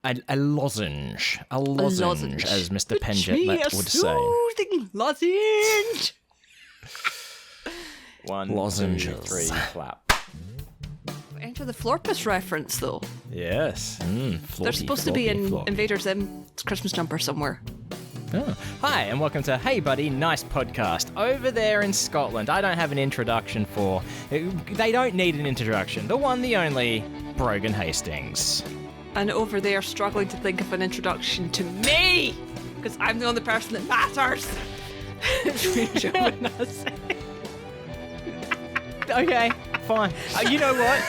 A lozenge. A lozenge, as Mr. Penjet would say. Soothing lozenge. 1, Lozenges. 2, 3, clap. Enter the Florpus reference, though. Yes. They're supposed to be in floppy. Invader Zim's Christmas jumper somewhere. Oh. Hi, and welcome to Hey Buddy, Nice Podcast. Over there in Scotland, I don't have an introduction for... They don't need an introduction. The one, the only, Brogan Hastings. And over there, struggling to think of an introduction to me, because I'm the only person that matters. It's me, Joe Noszek. Okay, fine. You know what?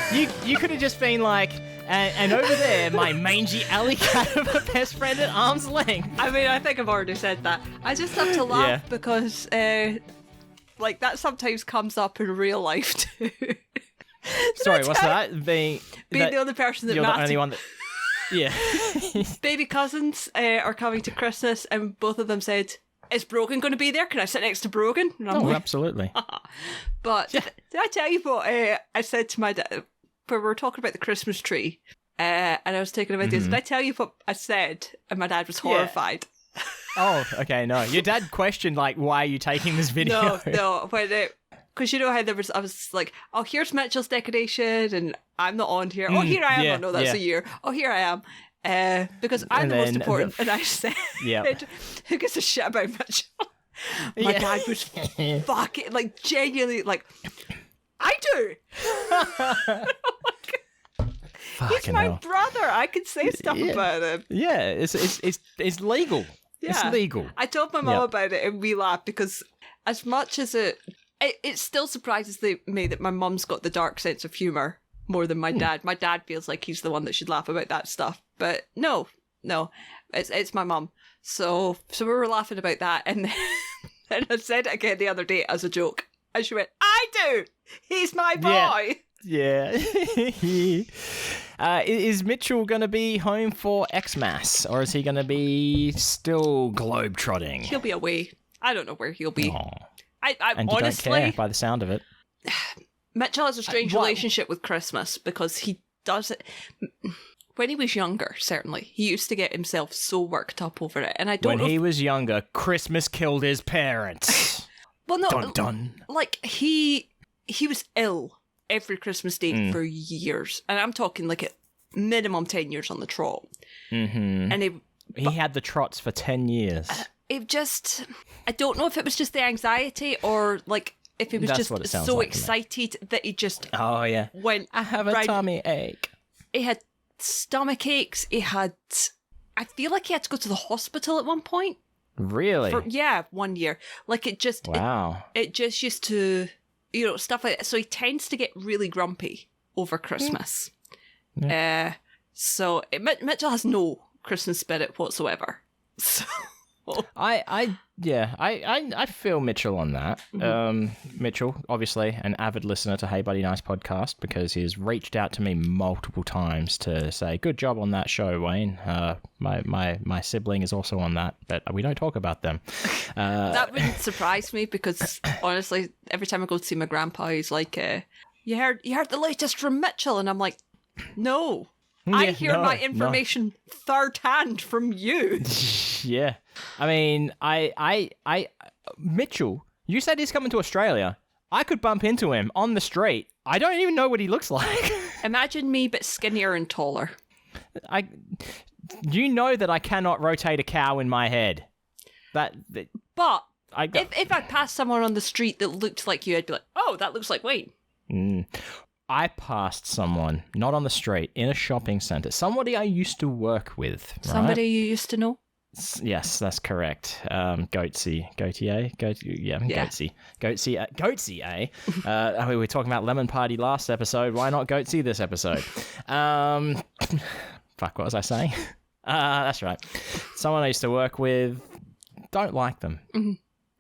You could have just been like, and over there, my mangy alley cat of a best friend at arm's length. I mean, I think I've already said that. I just have to laugh because, like, that sometimes comes up in real life too. Sorry, what's that? Being the only person that you're matters. the only one that... Yeah. Baby cousins are coming to Christmas, and both of them said, "Is Brogan going to be there? Can I sit next to Brogan?" And I'm like, Absolutely. But did I tell you what I said to my dad when we were talking about the Christmas tree? And I was taking a video. Did I tell you what I said? And my dad was horrified. Oh, okay, no. Your dad questioned, like, why are you taking this video? No, because you know how I was like, oh, here's Mitchell's decoration, and I'm not on here. Oh, here I am. yeah, Oh, no, that's yeah. a year. Oh, here I am. Because I'm And the most then important. And I said, who gives a shit about Mitchell? My dad was fucking, like, genuinely, like, I do. He's my brother. I can say stuff about him. Yeah, it's legal. Yeah. It's legal. I told my mum about it, and we laughed because as much as it still surprises me that my mum's got the dark sense of humour more than my dad. My dad feels like he's the one that should laugh about that stuff. But no, it's my mum. So we were laughing about that, and then I said it again the other day as a joke. And she went, I do! He's my boy! Yeah. Is Mitchell going to be home for Xmas, or is he going to be still globe-trotting? He'll be away. I don't know where he'll be. Aww. I And honestly, you don't care by the sound of it. Mitchell has a strange relationship with Christmas because he does it... When he was younger, certainly, he used to get himself so worked up over it. And I don't know When he was younger, Christmas killed his parents. Well, no, Dun dun. like he was ill every Christmas Day for years, and I'm talking like at minimum 10 years on the trot. Mm-hmm. And he had the trots for 10 years. It just, I don't know if it was just the anxiety or like if he was just so like excited that he just went. I have a tummy ache. He had stomach aches. I feel like he had to go to the hospital at one point. Really? 1 year. Like it just, wow. It just used to, stuff like that. So he tends to get really grumpy over Christmas. Yeah. So Mitchell has no Christmas spirit whatsoever. So I feel Mitchell on that. Mitchell, obviously, an avid listener to Hey Buddy Nice Podcast because he's reached out to me multiple times to say, good job on that show, Wayne. My sibling is also on that, but we don't talk about them. That wouldn't surprise me because, honestly, every time I go to see my grandpa, he's like, you heard the latest from Mitchell? And I'm like, no. I hear my information third hand from you. Yeah. I mean, Mitchell, you said he's coming to Australia. I could bump into him on the street. I don't even know what he looks like. Imagine me, but skinnier and taller. You know that I cannot rotate a cow in my head. But if I passed someone on the street that looked like you, I'd be like, oh, that looks like Wayne. I passed someone, not on the street, in a shopping centre. Somebody I used to work with. Right? Somebody you used to know? Yes, that's correct. Goatsy, eh? We were talking about Lemon Party last episode. Why not Goatsy this episode? Fuck, what was I saying? That's right. Someone I used to work with, don't like them,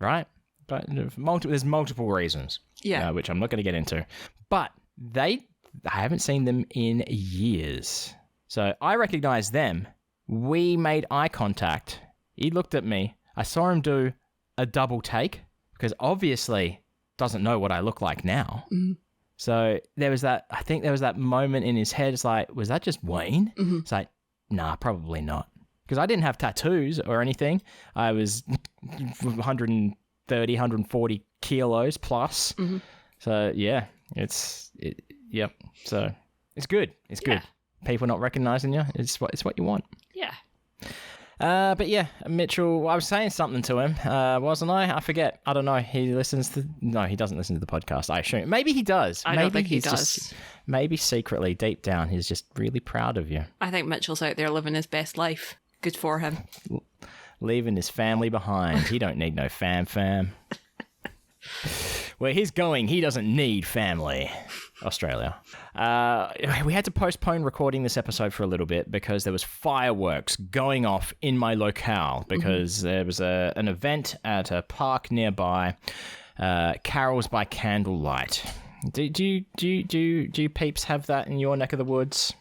right? But there's multiple reasons, which I'm not going to get into. But I haven't seen them in years. So I recognised them. We made eye contact. He looked at me. I saw him do a double take because obviously doesn't know what I look like now. So there was that, I think there was that moment in his head. It's like, was that just Wayne? It's like, Nah, probably not. Because I didn't have tattoos or anything. I was 130, 140 kilos plus. Mm-hmm. So, yeah, yep. So, it's good. It's good. People not recognizing you, it's what you want. Yeah. But yeah, Mitchell, I was saying something to him, wasn't I? I forget. I don't know. He doesn't listen to the podcast, I assume. Maybe he does. I don't think he does. Maybe secretly, deep down, he's just really proud of you. I think Mitchell's out there living his best life. Good for him. Leaving his family behind. He don't need no fam. Where he's going, he doesn't need family. Australia. We had to postpone recording this episode for a little bit because there was fireworks going off in my locale because there was an event at a park nearby, carols by candlelight. Do you peeps have that in your neck of the woods?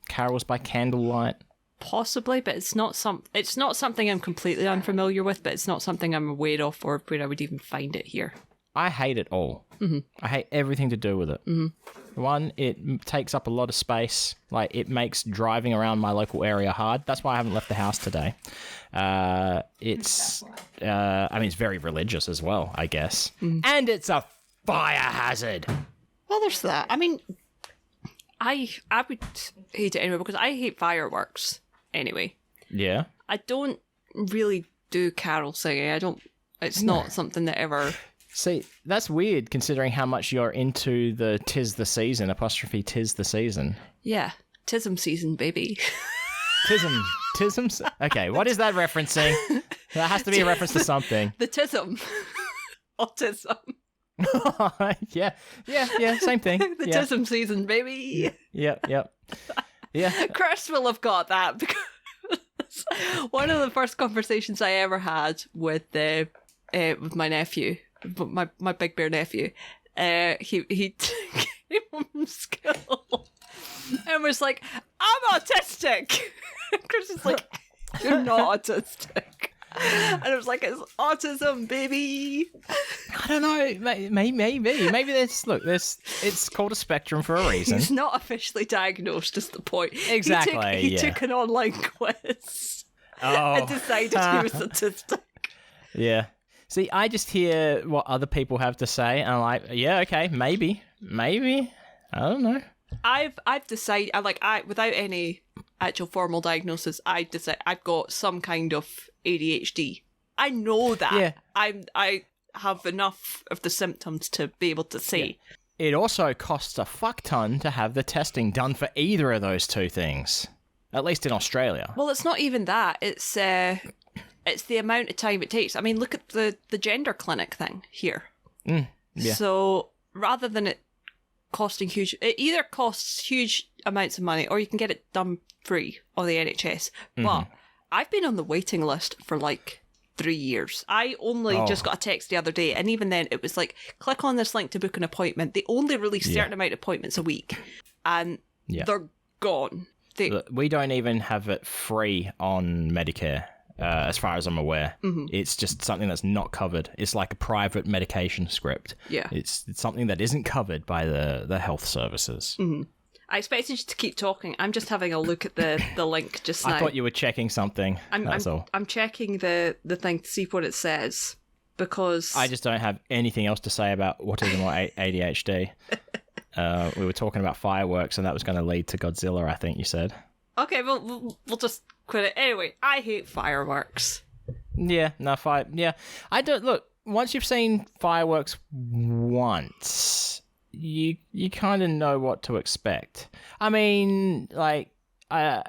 Carols by candlelight? Possibly, but it's not something I'm completely unfamiliar with, but it's not something I'm aware of or where I would even find it here. I hate it all. Mm-hmm. I hate everything to do with it. Mm-hmm. One, it takes up a lot of space. Like, it makes driving around my local area hard. That's why I haven't left the house today. It's very religious as well, I guess. Mm-hmm. And it's a fire hazard. Well, there's that. I mean, I would hate it anyway because I hate fireworks anyway. Yeah. I don't really do carol singing. It's not something that ever... See, that's weird considering how much you're into the 'tis the season, apostrophe 'tis the season. Yeah, tism season, baby. Tism? Okay, what is that referencing? That has to be a reference to something. The tism. Autism. yeah, same thing. The tism season, baby. Yep. Yeah. Chris will have got that because one of the first conversations I ever had with my nephew, my big bear nephew, he came home from school and was like, "I'm autistic." Chris is like, "You're not autistic." And I was like, "It's autism, baby." I don't know. Maybe it's called a spectrum for a reason. He's not officially diagnosed, is the point. Exactly. He took an online quiz and decided he was autistic. Yeah. See, I just hear what other people have to say, and I'm like, yeah, okay, maybe. I don't know. I've decided, without any actual formal diagnosis, I decide I've got some kind of ADHD. I know that. Yeah. I have enough of the symptoms to be able to say. Yeah. It also costs a fuck ton to have the testing done for either of those two things, at least in Australia. Well, it's not even that. It's the amount of time it takes. I mean, look at the gender clinic thing here. Yeah. So rather than it costing it either costs huge amounts of money or you can get it done free on the NHS. Mm-hmm. But I've been on the waiting list for 3 years. I only just got a text the other day, and even then it was like, click on this link to book an appointment. They only release certain amount of appointments a week, and they're gone. We don't even have it free on Medicare. As far as I'm aware, It's just something that's not covered. It's like a private medication script. Yeah, it's something that isn't covered by the health services. Mm-hmm. I expected you to keep talking. I'm just having a look at the link just now. I thought you were checking something. That's all. I'm checking the thing to see what it says because I just don't have anything else to say about autism or ADHD. We were talking about fireworks, and that was going to lead to Godzilla. I think you said. Okay, we'll just quit it. Anyway, I hate fireworks. Yeah, I don't... Look, once you've seen fireworks once, you kind of know what to expect. I mean, the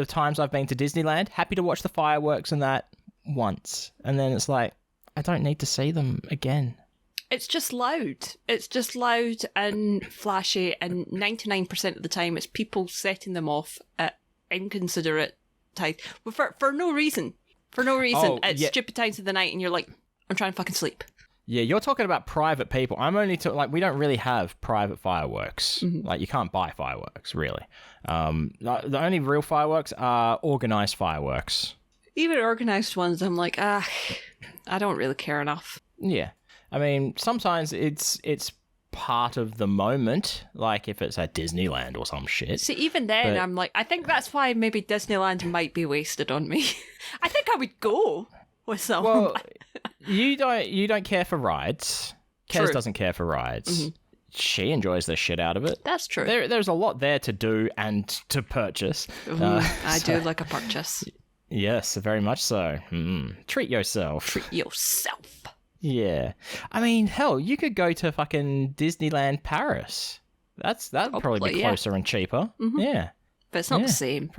times I've been to Disneyland, happy to watch the fireworks and that once. And then it's like, I don't need to see them again. It's just loud. It's just loud and flashy, and 99% of the time it's people setting them off at inconsiderate times. For no reason. For no reason. At stupid times of the night, and you're like, I'm trying to fucking sleep. Yeah, you're talking about private people. I'm only we don't really have private fireworks. Mm-hmm. You can't buy fireworks, really. The only real fireworks are organised fireworks. Even organised ones, I'm like, I don't really care enough. Yeah. I mean, sometimes it's part of the moment, like if it's at Disneyland or some shit. See, even then, I'm like, I think that's why maybe Disneyland might be wasted on me. I think I would go with some. Well, you don't care for rides. Kez True. doesn't care for rides. She enjoys the shit out of it. That's true. There's a lot there to do and to purchase. I do like a purchase. Yes, very much so. Treat yourself. Treat yourself. Yeah. I mean, hell, you could go to fucking Disneyland Paris. That'd probably be closer and cheaper. Yeah. But it's not the same.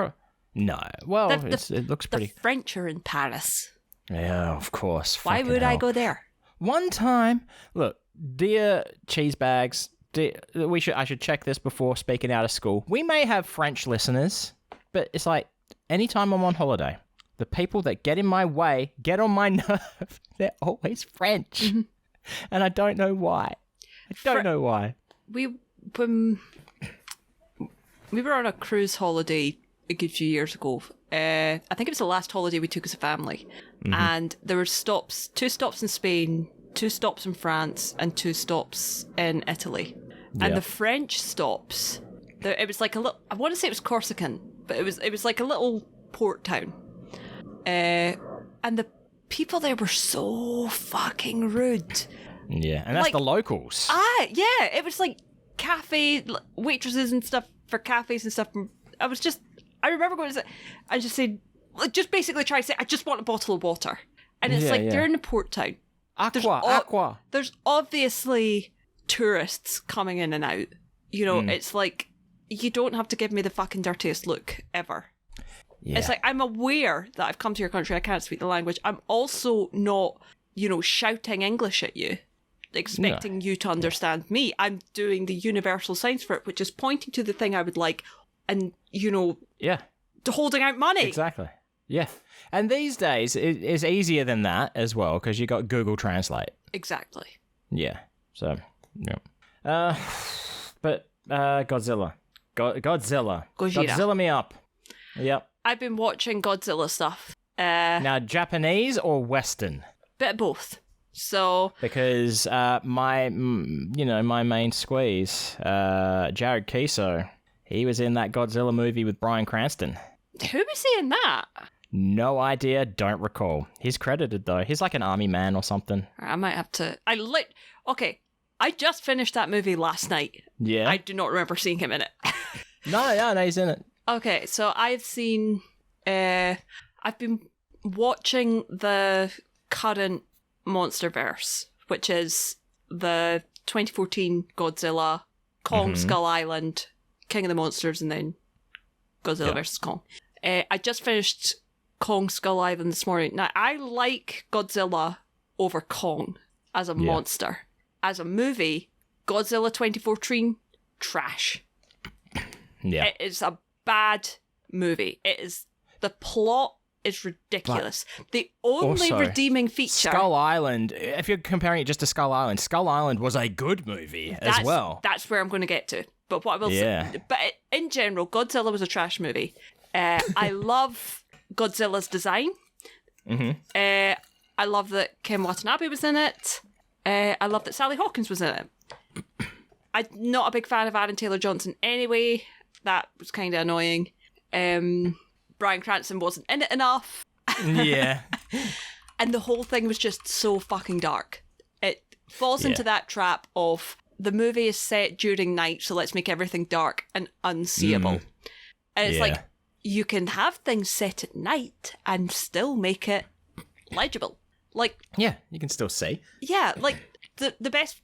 No. Well, it looks pretty... The French are in Paris. Yeah, of course. Why would I go there? One time, look, dear cheese bags, I should check this before speaking out of school. We may have French listeners, but it's like, anytime I'm on holiday, the people that get in my way, get on my nerve, they're always French. And I don't know why. When we were on a cruise holiday a good few years ago. I think it was the last holiday we took as a family. And there were two stops in Spain, 2 stops in France, and 2 stops in Italy. Yeah. And the French stops, it was like a little, I want to say it was Corsican, but it was like a little port town. And the people there were so fucking rude. Yeah, and that's like, the locals. Yeah, it was like cafe waitresses and stuff for cafes and stuff. I remember going to say, I just said, just basically try to say, I just want a bottle of water. And it's they're in a port town. Aqua. There's obviously tourists coming in and out. You know, it's like, you don't have to give me the fucking dirtiest look ever. Yeah. It's like, I'm aware that I've come to your country, I can't speak the language. I'm also not, shouting English at you, expecting you to understand me. I'm doing the universal signs for it, which is pointing to the thing I would like and, holding out money. Exactly. Yeah. And these days, it's easier than that as well, because you got Google Translate. Exactly. Yeah. So, yeah. But Godzilla. Godzilla. Gojira. Godzilla me up. Yep. I've been watching Godzilla stuff. Now, Japanese or Western? Bit of both. So because my main squeeze, Jared Kiso, he was in that Godzilla movie with Bryan Cranston. Who was he in that? No idea, don't recall. He's credited though. He's like an army man or something. I might have to. Okay, I just finished that movie last night. Yeah. I do not remember seeing him in it. No, he's in it. Okay, so I've been watching the current MonsterVerse, which is the 2014 Godzilla, Kong Skull Island, King of the Monsters, and then Godzilla vs. Kong. I just finished Kong Skull Island this morning. Now, I like Godzilla over Kong as a monster. As a movie, Godzilla 2014, trash. Yeah. It is a bad movie. The plot is ridiculous. But the only redeeming feature... Skull Island, if you're comparing it just to Skull Island was a good movie as well. That's where I'm going to get to. But what I will say... But in general, Godzilla was a trash movie. I love Godzilla's design. I love that Ken Watanabe was in it. I love that Sally Hawkins was in it. I'm not a big fan of Aaron Taylor-Johnson anyway. That was kind of annoying. Bryan Cranston wasn't in it enough. Yeah. And the whole thing was just so fucking dark. It falls into that trap of the movie is set during night, so let's make everything dark and unseeable. And it's like, you can have things set at night and still make it legible. Like, yeah, you can still see. Yeah, like the best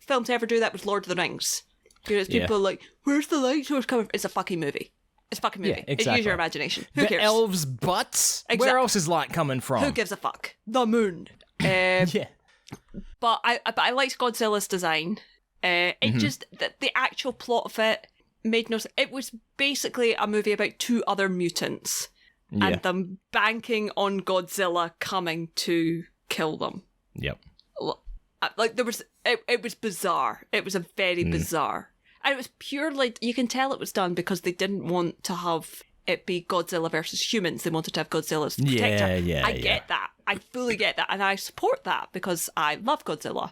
film to ever do that was Lord of the Rings. Because people are like, where's the light source coming from? It's a fucking movie. It's a fucking movie. Yeah, exactly. Use your imagination. Who cares? Elves' butts? Where else is light coming from? Who gives a fuck? The moon. Yeah. But I liked Godzilla's design. It just, the actual plot of it made no sense. It was basically a movie about 2 other mutants and them banking on Godzilla coming to kill them. Yep. Like, it was bizarre. It was a very bizarre. And it was purely, you can tell it was done because they didn't want to have it be Godzilla versus humans. They wanted to have Godzilla as the protector. I get that. I fully get that. And I support that because I love Godzilla.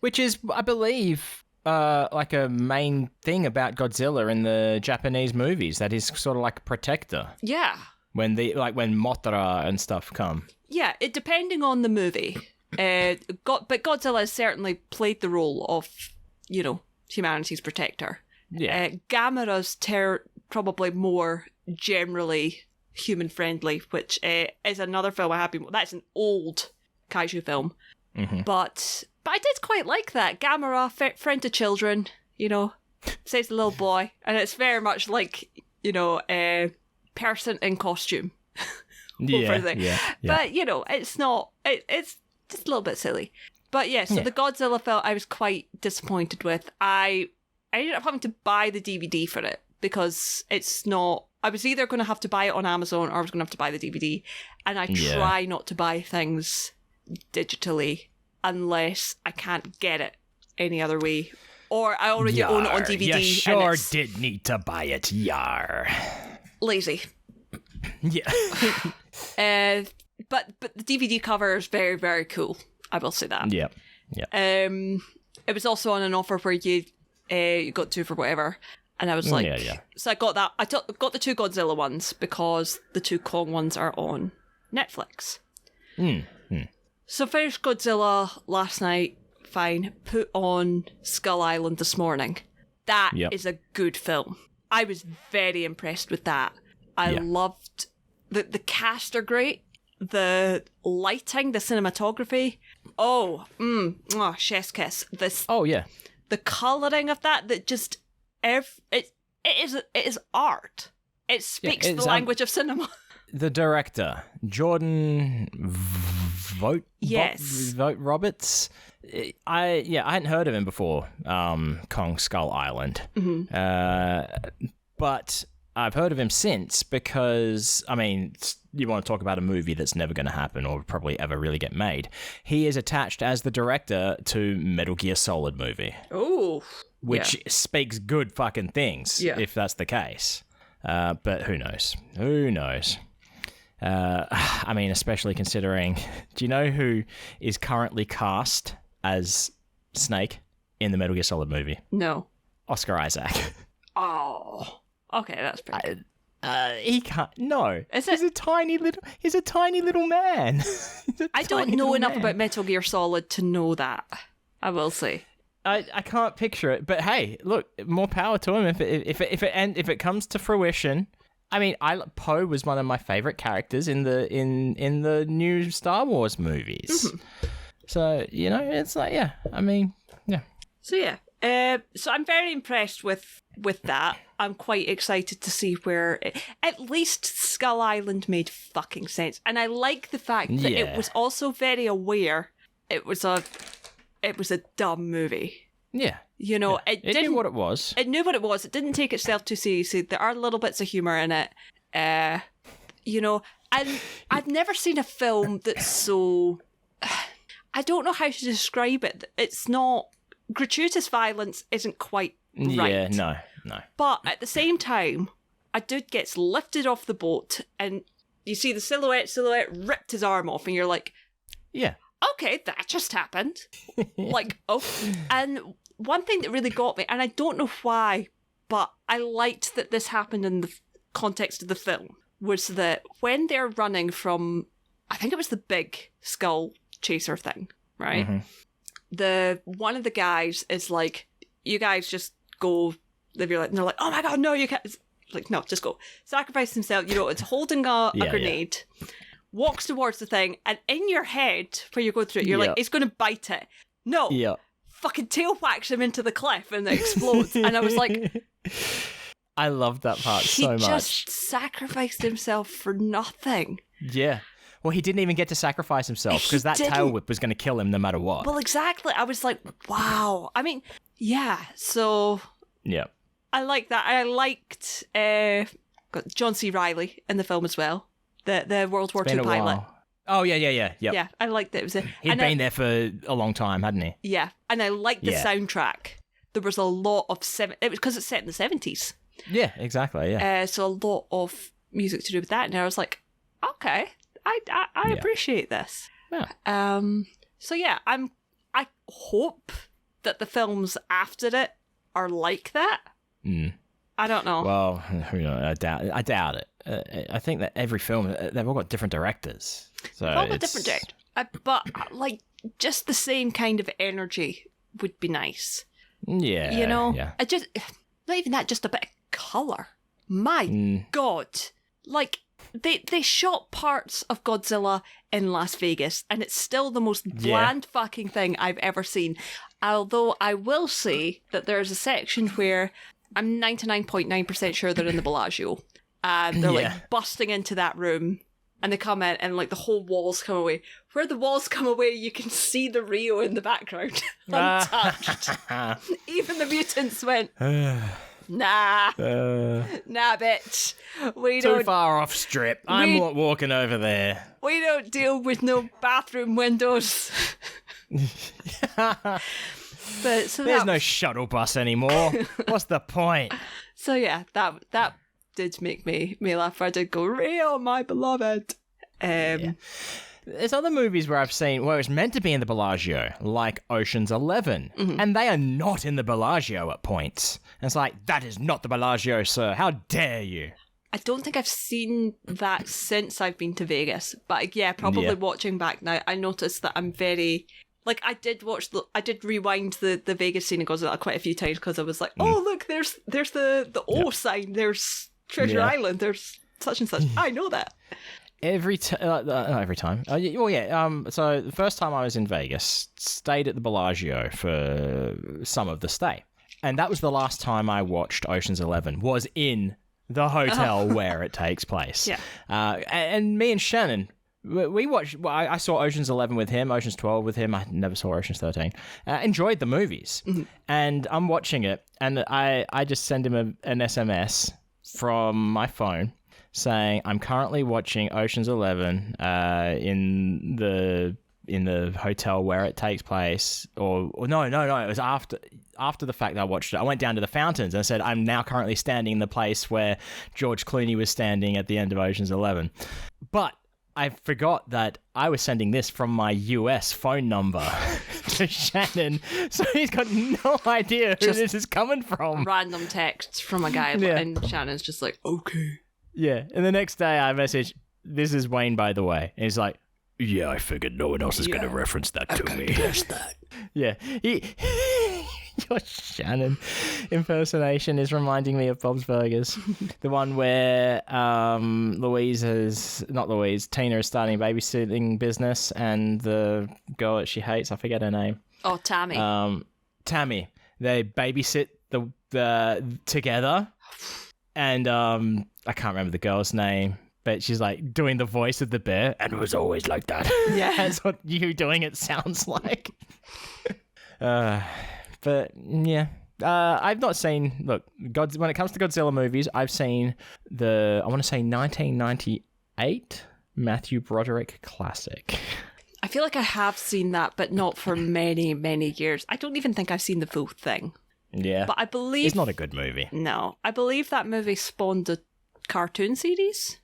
Which is, I believe, like a main thing about Godzilla in the Japanese movies. That is sort of like a protector. Yeah. When Mothra and stuff come. Yeah, it depending on the movie. But Godzilla has certainly played the role of, humanity's protector. Yeah. Gamera's probably more generally human-friendly, which is another film I have been... That's an old kaiju film. Mm-hmm. But I did quite like that. Gamera, friend to children, says the little boy. And it's very much like, a person in costume. Yeah. But, it's not... It's just a little bit silly. But yeah, so the Godzilla film I was quite disappointed with. I ended up having to buy the DVD for it because it's not... I was either going to have to buy it on Amazon or I was going to have to buy the DVD. And I try not to buy things digitally unless I can't get it any other way. Or I already own it on DVD. You sure did need to buy it, yar. Lazy. Yeah. But the DVD cover is very, very cool. I will say that. Yeah. It was also on an offer where you got 2 for whatever. And I was like... Yeah. So I got that. I got the 2 Godzilla ones because the 2 Kong ones are on Netflix. So finished Godzilla last night. Fine. Put on Skull Island this morning. That is a good film. I was very impressed with that. I loved... The cast are great. The lighting, the cinematography. Chef's kiss. The colouring of that just... It is art. It speaks the language of cinema. The director, Jordan Vogt Roberts. I hadn't heard of him before. Kong Skull Island, but I've heard of him since because you want to talk about a movie that's never going to happen or probably ever really get made. He is attached as the director to Metal Gear Solid movie. Oh, which speaks good fucking things if that's the case. But who knows? Who knows? Especially considering... Do you know who is currently cast as Snake in the Metal Gear Solid movie? No. Oscar Isaac. Oh. Okay, that's pretty good. He can't... No. He's a tiny little man. I don't know enough about Metal Gear Solid to know that. I will say. I can't picture it, but hey, look, more power to him if it comes to fruition. Poe was one of my favorite characters in the new Star Wars movies. So it's like yeah. So I'm very impressed with that. I'm quite excited to see where at least Skull Island made fucking sense, and I like the fact that it was also very aware it was a dumb movie. Yeah. It knew what it was. It knew what it was. It didn't take itself too seriously. There are little bits of humour in it. And I've never seen a film that's so... I don't know how to describe it. It's not... Gratuitous violence isn't quite right. Yeah, no. But at the same time, a dude gets lifted off the boat and you see the silhouette ripped his arm off and you're like... Yeah. Okay, that just happened. And one thing that really got me, and I don't know why, but I liked that this happened in the context of the film, was that when they're running from, I think it was the big skull chaser thing, right? One of the guys is like, you guys just go live your life. And they're like, oh my God, no, you can't. It's like, no, just go. Sacrifice himself. It's holding a grenade. Yeah. Walks towards the thing, and in your head, where you go through it, you're like, it's going to bite it. No. Yeah. Fucking tail whacks him into the cliff and it explodes. And I was like... I loved that part so much. He just sacrificed himself for nothing. Yeah. Well, he didn't even get to sacrifice himself because that tail whip was going to kill him no matter what. Well, exactly. I was like, wow. So... Yeah. I like that. I liked got John C. Reilly in the film as well. The World War II pilot. While. Oh, yeah. Yep. Yeah, I liked it. He'd been there for a long time, hadn't he? Yeah, and I liked the soundtrack. There was a lot of... It was because it's set in the 70s. Yeah, exactly, yeah. So a lot of music to do with that, and I was like, okay, I appreciate this. Yeah. So yeah, I hope that the films after it are like that. I don't know. Well, I doubt it. I think that every film, they've all got different directors. So they've all got different directors. But, like, just the same kind of energy would be nice. Yeah. You know? Yeah. Not even that, just a bit of colour. My God. Like, they shot parts of Godzilla in Las Vegas, and it's still the most bland fucking thing I've ever seen. Although I will say that there's a section where I'm 99.9% sure they're in the Bellagio. And they're like busting into that room, and they come in and like the whole walls come away. Where the walls come away, you can see the Rio in the background, untouched. Even the mutants went, nah, bitch. Too far off strip. I'm not walking over there. We don't deal with no bathroom windows. There's no shuttle bus anymore. What's the point? So yeah, that did make me laugh. I did go, Rio, my beloved. There's other movies where I've seen where it's meant to be in the Bellagio, like Ocean's 11, and they are not in the Bellagio at points. And it's like, that is not the Bellagio, sir. How dare you? I don't think I've seen that since I've been to Vegas. But yeah, probably watching back now, I noticed that I'm very... Like, I did rewind the Vegas scene and Godzilla quite a few times because I was like, oh, look, there's the O sign, there's Treasure Island, there's such and such. I know that. Every time. So the first time I was in Vegas, stayed at the Bellagio for some of the stay. And that was the last time I watched Ocean's 11, was in the hotel where it takes place. Yeah. And me and Shannon... We watched. Well, I saw Ocean's 11 with him, Ocean's 12 with him. I never saw Ocean's 13. Enjoyed the movies, and I'm watching it, and I just send him an SMS from my phone saying I'm currently watching Ocean's 11 in the hotel where it takes place. Or no, it was after the fact that I watched it. I went down to the fountains and said I'm now currently standing in the place where George Clooney was standing at the end of Ocean's 11, but I forgot that I was sending this from my US phone number to Shannon, so he's got no idea who this is coming from. Random texts from a guy, and Shannon's just like, okay. Yeah, and the next day I message, this is Wayne, by the way. And he's like, yeah, I figured no one else is going to reference that to me. Guess that. Yeah, your Shannon impersonation is reminding me of Bob's Burgers. The one where Tina is starting a babysitting business, and the girl that she hates, I forget her name. Oh, Tammy. Tammy. They babysit the together, and I can't remember the girl's name, but she's like doing the voice of the bear, and it was always like that. Yeah, that's what you doing it sounds like. But yeah, I've not seen. Look, when it comes to Godzilla movies, I've seen I want to say 1998 Matthew Broderick classic. I feel like I have seen that, but not for many, many years. I don't even think I've seen the full thing. Yeah, but I believe it's not a good movie. No, I believe that movie spawned a cartoon series.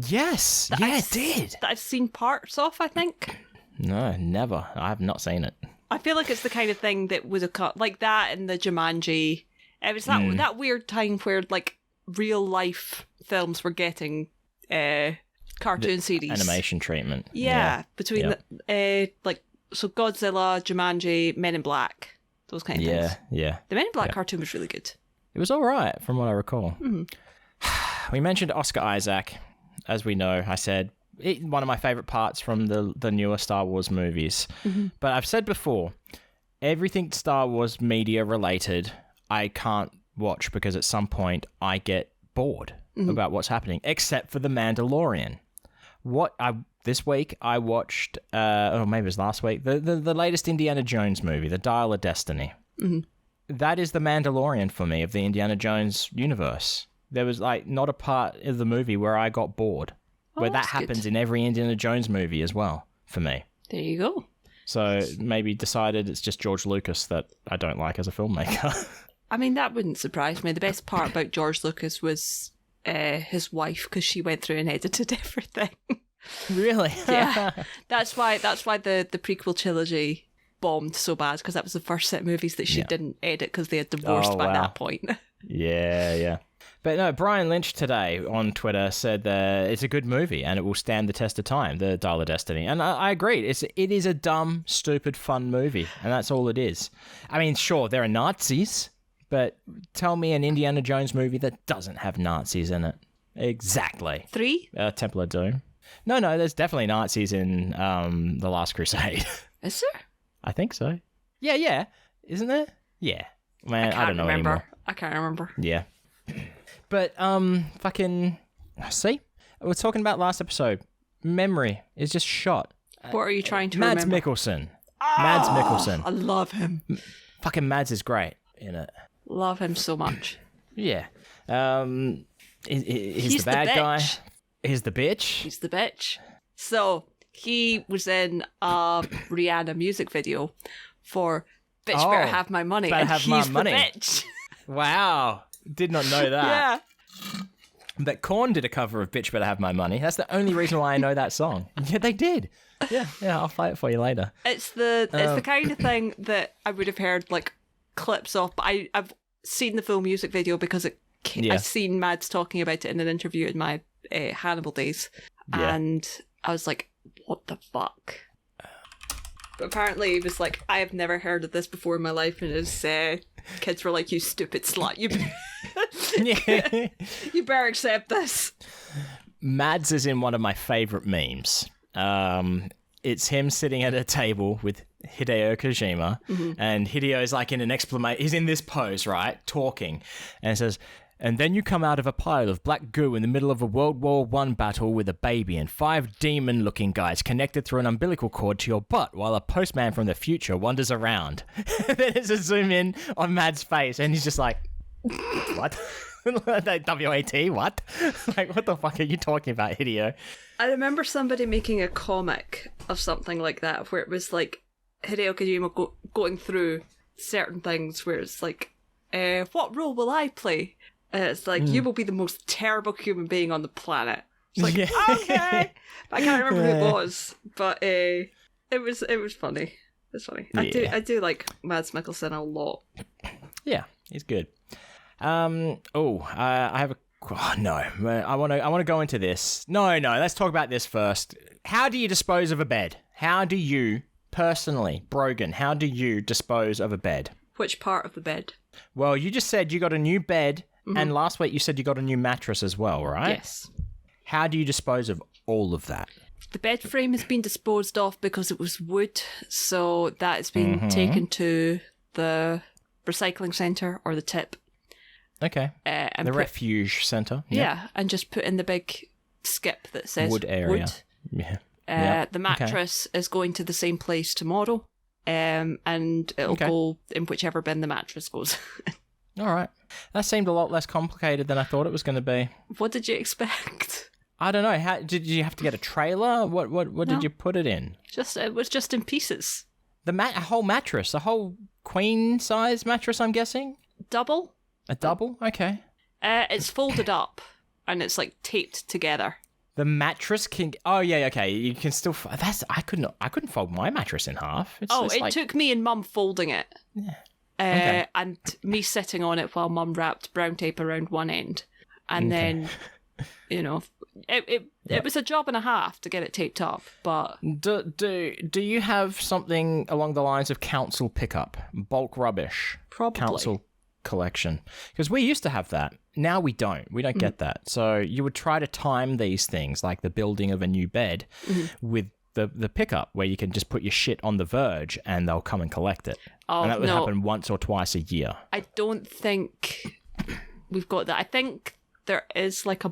Yes, it did. That I've seen parts of, I think. No, never. I have not seen it. I feel like it's the kind of thing that would have cut like that in the Jumanji. It was that weird time where like real life films were getting cartoon series animation treatment. Yeah. Between so Godzilla, Jumanji, Men in Black, those kind of things. Yeah. The Men in Black cartoon was really good. It was all right, from what I recall. We mentioned Oscar Isaac, as we know. I said. One of my favorite parts from the newer Star Wars movies. But I've said before, everything Star Wars media related, I can't watch because at some point I get bored about what's happening, except for The Mandalorian. This week I watched, or maybe it was last week, the latest Indiana Jones movie, The Dial of Destiny. That is The Mandalorian for me of the Indiana Jones universe. There was like not a part of the movie where I got bored. Where that happens in every Indiana Jones movie as well, for me. There you go. So maybe decided it's just George Lucas that I don't like as a filmmaker. I mean, that wouldn't surprise me. The best part about George Lucas was his wife, because she went through and edited everything. Really? Yeah. That's why the prequel trilogy bombed so bad because that was the first set of movies that she didn't edit because they had divorced by that point. Yeah. But no, Brian Lynch today on Twitter said that it's a good movie and it will stand the test of time, the Dial of Destiny. And I agree. It is a dumb, stupid, fun movie. And that's all it is. I mean, sure, there are Nazis, but tell me an Indiana Jones movie that doesn't have Nazis in it. Exactly. 3? Temple of Doom. No, there's definitely Nazis in The Last Crusade. Is there? I think so. Yeah. Isn't there? Yeah. Man, I don't know anymore. I can't remember. Yeah. But, fucking... See? We're talking about last episode. Memory is just shot. What are you trying to Mads remember? Mikkelsen. Mads Mikkelsen. I love him. Fucking Mads is great in it. Love him so much. Yeah. He's the bad guy. He's the bitch. He's the bitch. So, he was in a Rihanna music video for Bitch Better Have My Money. Better and Have he's My Money. The bitch. Wow. Did not know that. Yeah. But Korn did a cover of Bitch Better Have My Money. That's the only reason why I know that song. Yeah, they did. Yeah, I'll play it for you later. It's the kind of thing that I would have heard like clips of, but I've seen the full music video because I've seen Mads talking about it in an interview in my Hannibal days, and I was like, what the fuck? But apparently he was like, I have never heard of this before in my life, and his kids were like, you stupid slut, you better accept this. Mads is in one of my favourite memes. It's him sitting at a table with Hideo Kojima, and Hideo's like in an exclamation. He's in this pose, right, talking, and it says, and then you come out of a pile of black goo in the middle of a World War I battle with a baby and 5 demon-looking guys connected through an umbilical cord to your butt while a postman from the future wanders around. Then there's a zoom in on Mads' face, and he's just like, what? W-A-T, what? Like, what the fuck are you talking about, Hideo? I remember somebody making a comic of something like that, where it was like Hideo Kojima going through certain things where it's like, what role will I play? It's like, you will be the most terrible human being on the planet. It's like, okay. I can't remember who it was, but it was funny. It's funny. Yeah. I do like Mads Mikkelsen a lot. Yeah, he's good. I have a... Oh, no, I want to go into this. No, let's talk about this first. How do you dispose of a bed? How do you, personally, Brogan, how do you dispose of a bed? Which part of the bed? Well, you just said you got a new bed, and last week you said you got a new mattress as well, right? Yes. How do you dispose of all of that? The bed frame has been disposed of because it was wood, so that has been taken to the recycling centre or the tip. Okay. The refuge centre. Yeah, and just put in the big skip that says wood area. Wood. The mattress is going to the same place tomorrow, and it'll go in whichever bin the mattress goes. All right. That seemed a lot less complicated than I thought it was going to be. What did you expect? I don't know. How did you have to get a trailer? What did you put it in? It was just in pieces. A whole mattress, a whole queen size mattress, I'm guessing. Double. A double? Okay. It's folded up and it's like taped together. The mattress can. Oh yeah, okay. You can still. I couldn't fold my mattress in half. It took me and Mum folding it. Yeah. And me sitting on it while Mum wrapped brown tape around one end, and then, it was a job and a half to get it taped up. But do you have something along the lines of council pickup, bulk rubbish, probably council collection? Because we used to have that. Now we don't. We don't get that. So you would try to time these things, like the building of a new bed, with the pickup, where you can just put your shit on the verge and they'll come and collect it. Oh, and that would happen once or twice a year. I don't think we've got that. I think there is like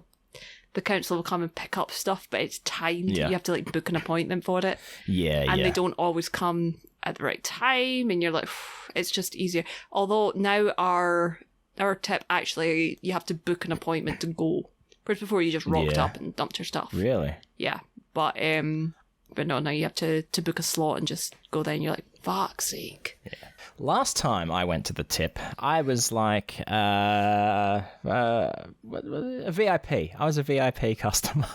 the council will come and pick up stuff, but it's timed. Yeah. You have to like book an appointment for it. Yeah, and they don't always come at the right time, and you're like, it's just easier. Although now our tip, actually, you have to book an appointment to go. Whereas before you just rocked up and dumped your stuff. Really? Yeah. But no, now you have to book a slot and just go there, and you're like, fuck's sake. Yeah. Last time I went to the tip, I was like a VIP. I was a VIP customer.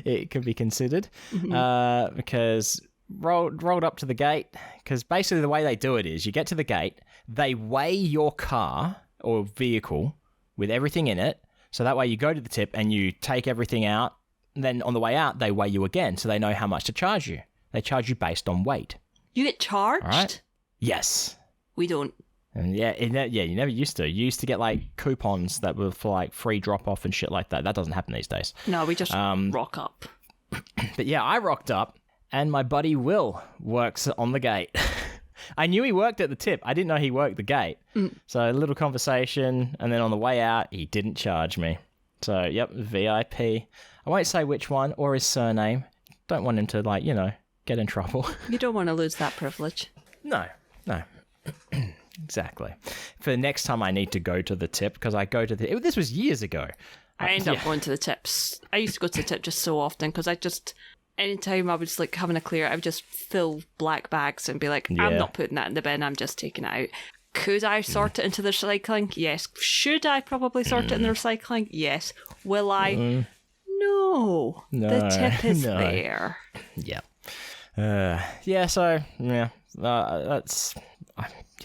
It could be considered because rolled up to the gate, because basically the way they do it is you get to the gate, they weigh your car or vehicle with everything in it, so that way you go to the tip and you take everything out, and then on the way out they weigh you again, so they know how much to charge you. They charge you based on weight. You get charged? All right? Yes. We don't. And you never used to. You used to get like coupons that were for like free drop off and shit like that. That doesn't happen these days. No, we just rock up. But yeah, I rocked up, and my buddy Will works on the gate. I knew he worked at the tip. I didn't know he worked the gate. So a little conversation, and then on the way out, he didn't charge me. So yep, VIP. I won't say which one or his surname. Don't want him to get in trouble. You don't want to lose that privilege. No. Exactly. For the next time I need to go to the tip, because I go to the... This was years ago. I end up going to the tips. I used to go to the tip just so often, because anytime I was like having a clear, I would just fill black bags and be like, I'm not putting that in the bin, I'm just taking it out. Could I sort it into the recycling? Yes. Should I probably sort it in the recycling? Yes. Will I? No. The tip is there. Yeah. That's...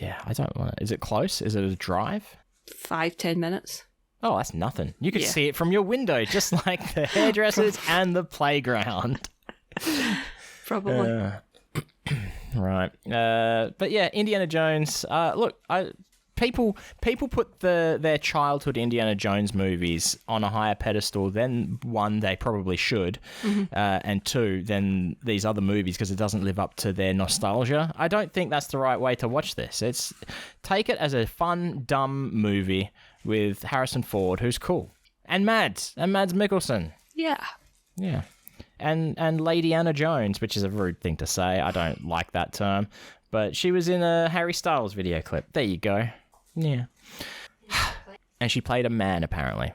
I don't want to... Is it close? Is it a drive? 5-10 minutes. Oh, that's nothing. You could see it from your window, just like the hairdressers and the playground. Probably. Right. But yeah, Indiana Jones. Look, people put their childhood Indiana Jones movies on a higher pedestal than, one, they probably should, and two, than these other movies, because it doesn't live up to their nostalgia. I don't think that's the right way to watch this. Take it as a fun, dumb movie with Harrison Ford, who's cool, and Mads Mikkelsen. Yeah. Yeah. And Lady Anna Jones, which is a rude thing to say. I don't like that term. But she was in a Harry Styles video clip. There you go. Yeah. And she played a man, apparently.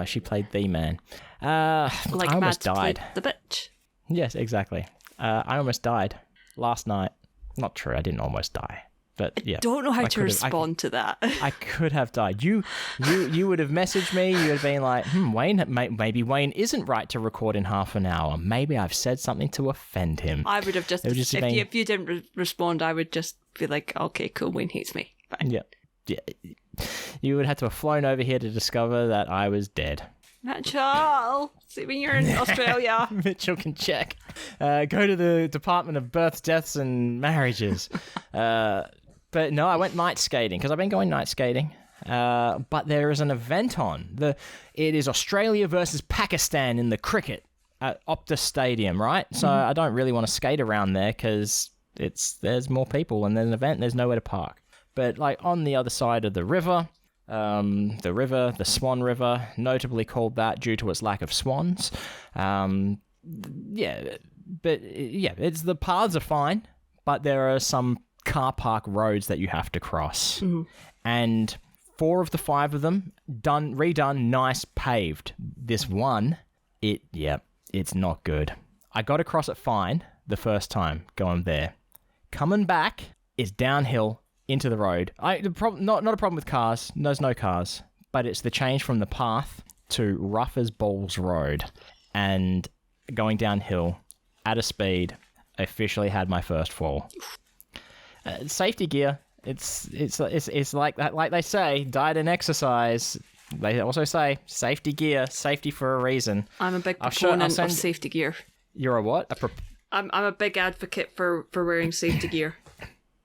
She played the man. I almost died. The bitch. Yes, exactly. I almost died last night. Not true, I didn't almost die. But yeah. I don't know how to respond to that. I could have died. You would have messaged me. You would have been like, Wayne, maybe Wayne isn't right to record in half an hour. Maybe I've said something to offend him. I would have just if you didn't respond, I would just be like, okay, cool, Wayne hates me. Fine. Yeah. You would have to have flown over here to discover that I was dead. Mitchell, see when you're in Australia. Mitchell can check. Go to the Department of Births, Deaths and Marriages. But no, I went night skating, because I've been going night skating. But there is an event on. It is Australia versus Pakistan in the cricket at Optus Stadium, right? So I don't really want to skate around there, because there's more people, and there's an event, and there's nowhere to park. But like on the other side of the river, the Swan River, notably called that due to its lack of swans. It's the paths are fine, but there are some car park roads that you have to cross. And 4 of the 5 of them redone, nice, paved. This one, it's not good. I got across it fine the first time going there. Coming back is downhill into the road. Not a problem with cars. There's no cars, but it's the change from the path to rough as balls road, and going downhill at a speed. I officially had my first fall. Safety gear. It's like that. Like they say, diet and exercise. They also say safety gear, safety for a reason. I'm a big proponent of safety gear. You're a what? I'm a big advocate for wearing safety gear.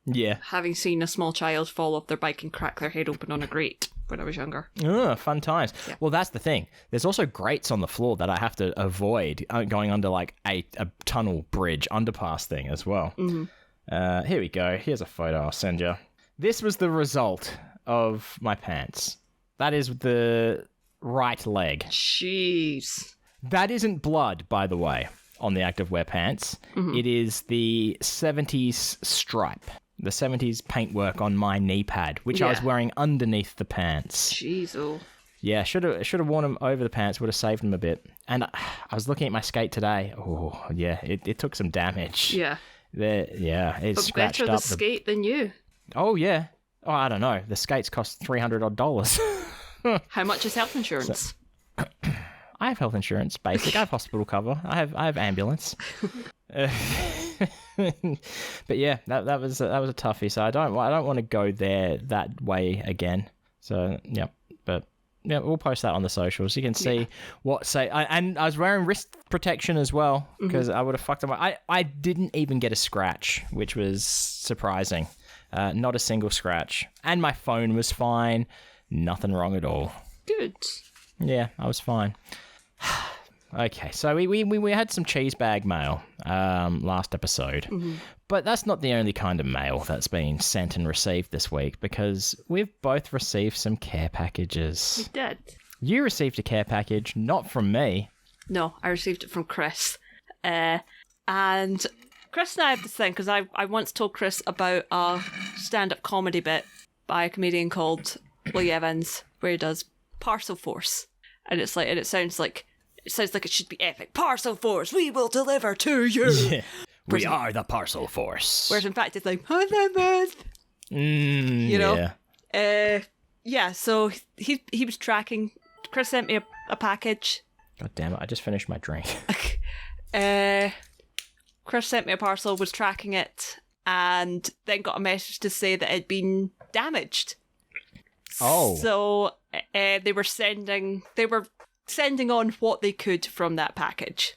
Yeah. Having seen a small child fall off their bike and crack their head open on a grate when I was younger. Oh, fun times. Yeah. Well, that's the thing. There's also grates on the floor that I have to avoid going under like a tunnel bridge underpass thing as well. Here we go. Here's a photo I'll send you. This was the result of my pants. That is the right leg. Jeez. That isn't blood, by the way, on the activewear pants. It is the 70s stripe. The 70s paintwork on my knee pad, which I was wearing underneath the pants. Jeez, oh. Yeah, should have worn them over the pants, would have saved them a bit. And I was looking at my skate today. Oh, yeah, it took some damage. Yeah. It scratched up. But better the skate than you. Oh, yeah. Oh, I don't know. The skates cost $300. How much is health insurance? I have health insurance, basic. I have hospital cover. I have ambulance. But yeah, that was a toughie. So I don't want to go there that way again. So yeah, but yeah, we'll post that on the socials. You can see and I was wearing wrist protection as well because I would have fucked up. I didn't even get a scratch, which was surprising. Not a single scratch, and my phone was fine. Nothing wrong at all. Good. Yeah, I was fine. Okay, so we had some cheese bag mail last episode, but that's not the only kind of mail that's been sent and received this week because we've both received some care packages. We did. You received a care package, not from me. No, I received it from Chris. And Chris and I have this thing because I once told Chris about a stand-up comedy bit by a comedian called Lee Evans where he does Parcel Force. And it sounds like it should be epic. Parcel Force, we will deliver to you. Yeah. We are the Parcel Force. Whereas in fact it's like, you know? Yeah, so he was tracking. Chris sent me a package. God damn it, I just finished my drink. Chris sent me a parcel, was tracking it, and then got a message to say that it had been damaged. Oh. So they were sending on what they could from that package.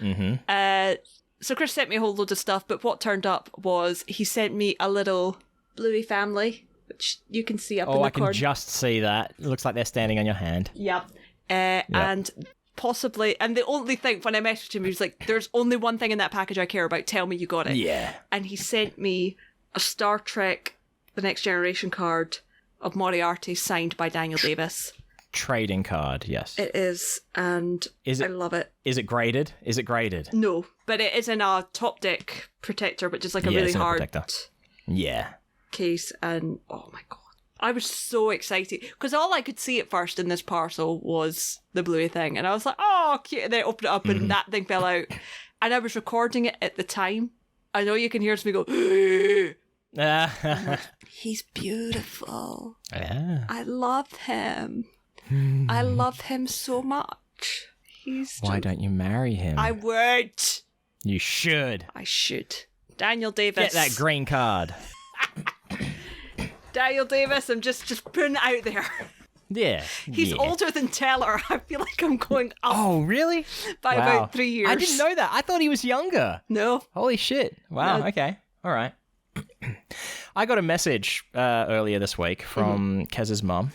So Chris sent me a whole load of stuff, but what turned up was he sent me a little bluey family, which you can see up in the corner. I can just see that. It looks like they're standing on your hand. Yep. And possibly, and the only thing, when I messaged him, he was like, there's only one thing in that package I care about, tell me you got it. Yeah. And he sent me a Star Trek The Next Generation card of Moriarty signed by Daniel Davis. Trading card, yes. It is, and I love it. Is it graded? No, but it is in a top deck protector, which is like a really hard case, and oh my god. I was so excited, because all I could see at first in this parcel was the bluey thing, and I was like, oh, cute, and then I opened it up and that thing fell out, and I was recording it at the time. I know you can hear me go, he's beautiful. Yeah. I love him. I love him so much. Why don't you marry him? I would. You should. I should. Daniel Davis. Get that green card. Daniel Davis, I'm just putting it out there. Yeah. He's older than Teller. I feel like I'm going up. Oh, really? By about 3 years. I didn't know that. I thought he was younger. No. Holy shit. Wow. No. Okay. All right. I got a message earlier this week from Kez's mum,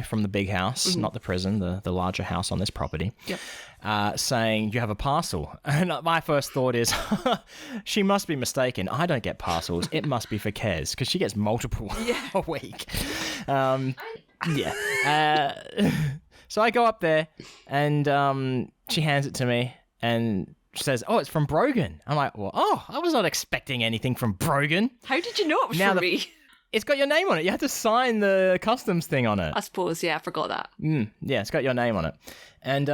from the big house, not the prison, the larger house on this property, saying, you have a parcel. And my first thought is, she must be mistaken. I don't get parcels. It must be for Kez, because she gets multiple a week. So I go up there, and she hands it to me, and she says, oh, it's from Brogan. I'm like, well, I was not expecting anything from Brogan. How did you know it was from me? It's got your name on it. You had to sign the customs thing on it. I suppose, yeah, I forgot that. Yeah, it's got your name on it. And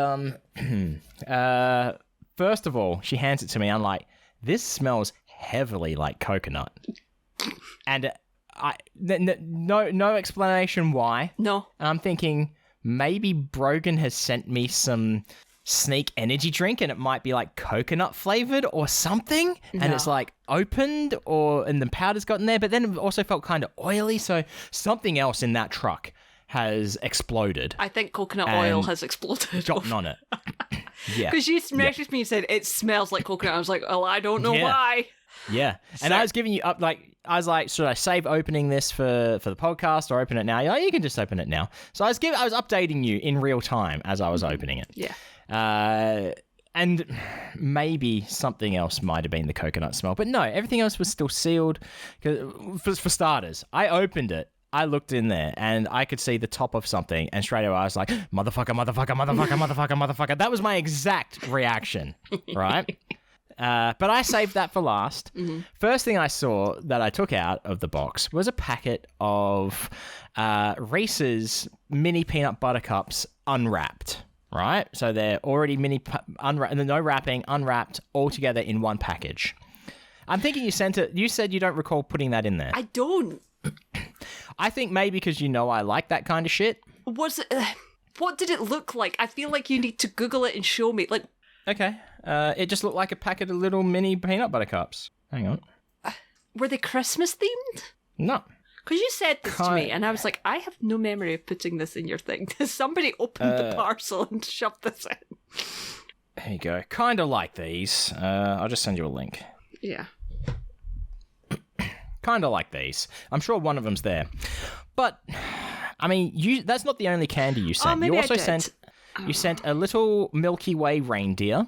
first of all, she hands it to me. I'm like, this smells heavily like coconut. And no explanation why. No. And I'm thinking, maybe Brogan has sent me some sneak energy drink and it might be like coconut flavored or something, and it's like opened and the powder's gotten there, but then it also felt kind of oily, so something else in that truck has exploded. I think coconut oil has exploded. Gotten on it. Yeah. Because you messaged me and said it smells like coconut. I was like, oh, I don't know why. Yeah. And I was giving you up, I was like, should I save opening this for the podcast or open it now? You're like, you can just open it now. So I was updating you in real time as I was opening it. Yeah. And maybe something else might have been the coconut smell, but no, everything else was still sealed. For starters, I opened it, I looked in there, and I could see the top of something, and straight away I was like, motherfucker. That was my exact reaction, right? But I saved that for last. First thing I saw that I took out of the box was a packet of Reese's mini peanut butter cups unwrapped. Right? So they're already unwrapped, no wrapping, unwrapped, all together in one package. I'm thinking you sent it. You said you don't recall putting that in there. I don't. I think maybe because I like that kind of shit. Was it? What did it look like? I feel like you need to Google it and show me. Like, okay. It just looked like a packet of little mini peanut butter cups. Hang on. Were they Christmas themed? No. Because you said this to me, and I was like, I have no memory of putting this in your thing. Somebody opened the parcel and shoved this in. There you go. Kind of like these. I'll just send you a link. Yeah. Kind of like these. I'm sure one of them's there. But, I mean, that's not the only candy you sent. Maybe you also I did. You sent a little Milky Way reindeer,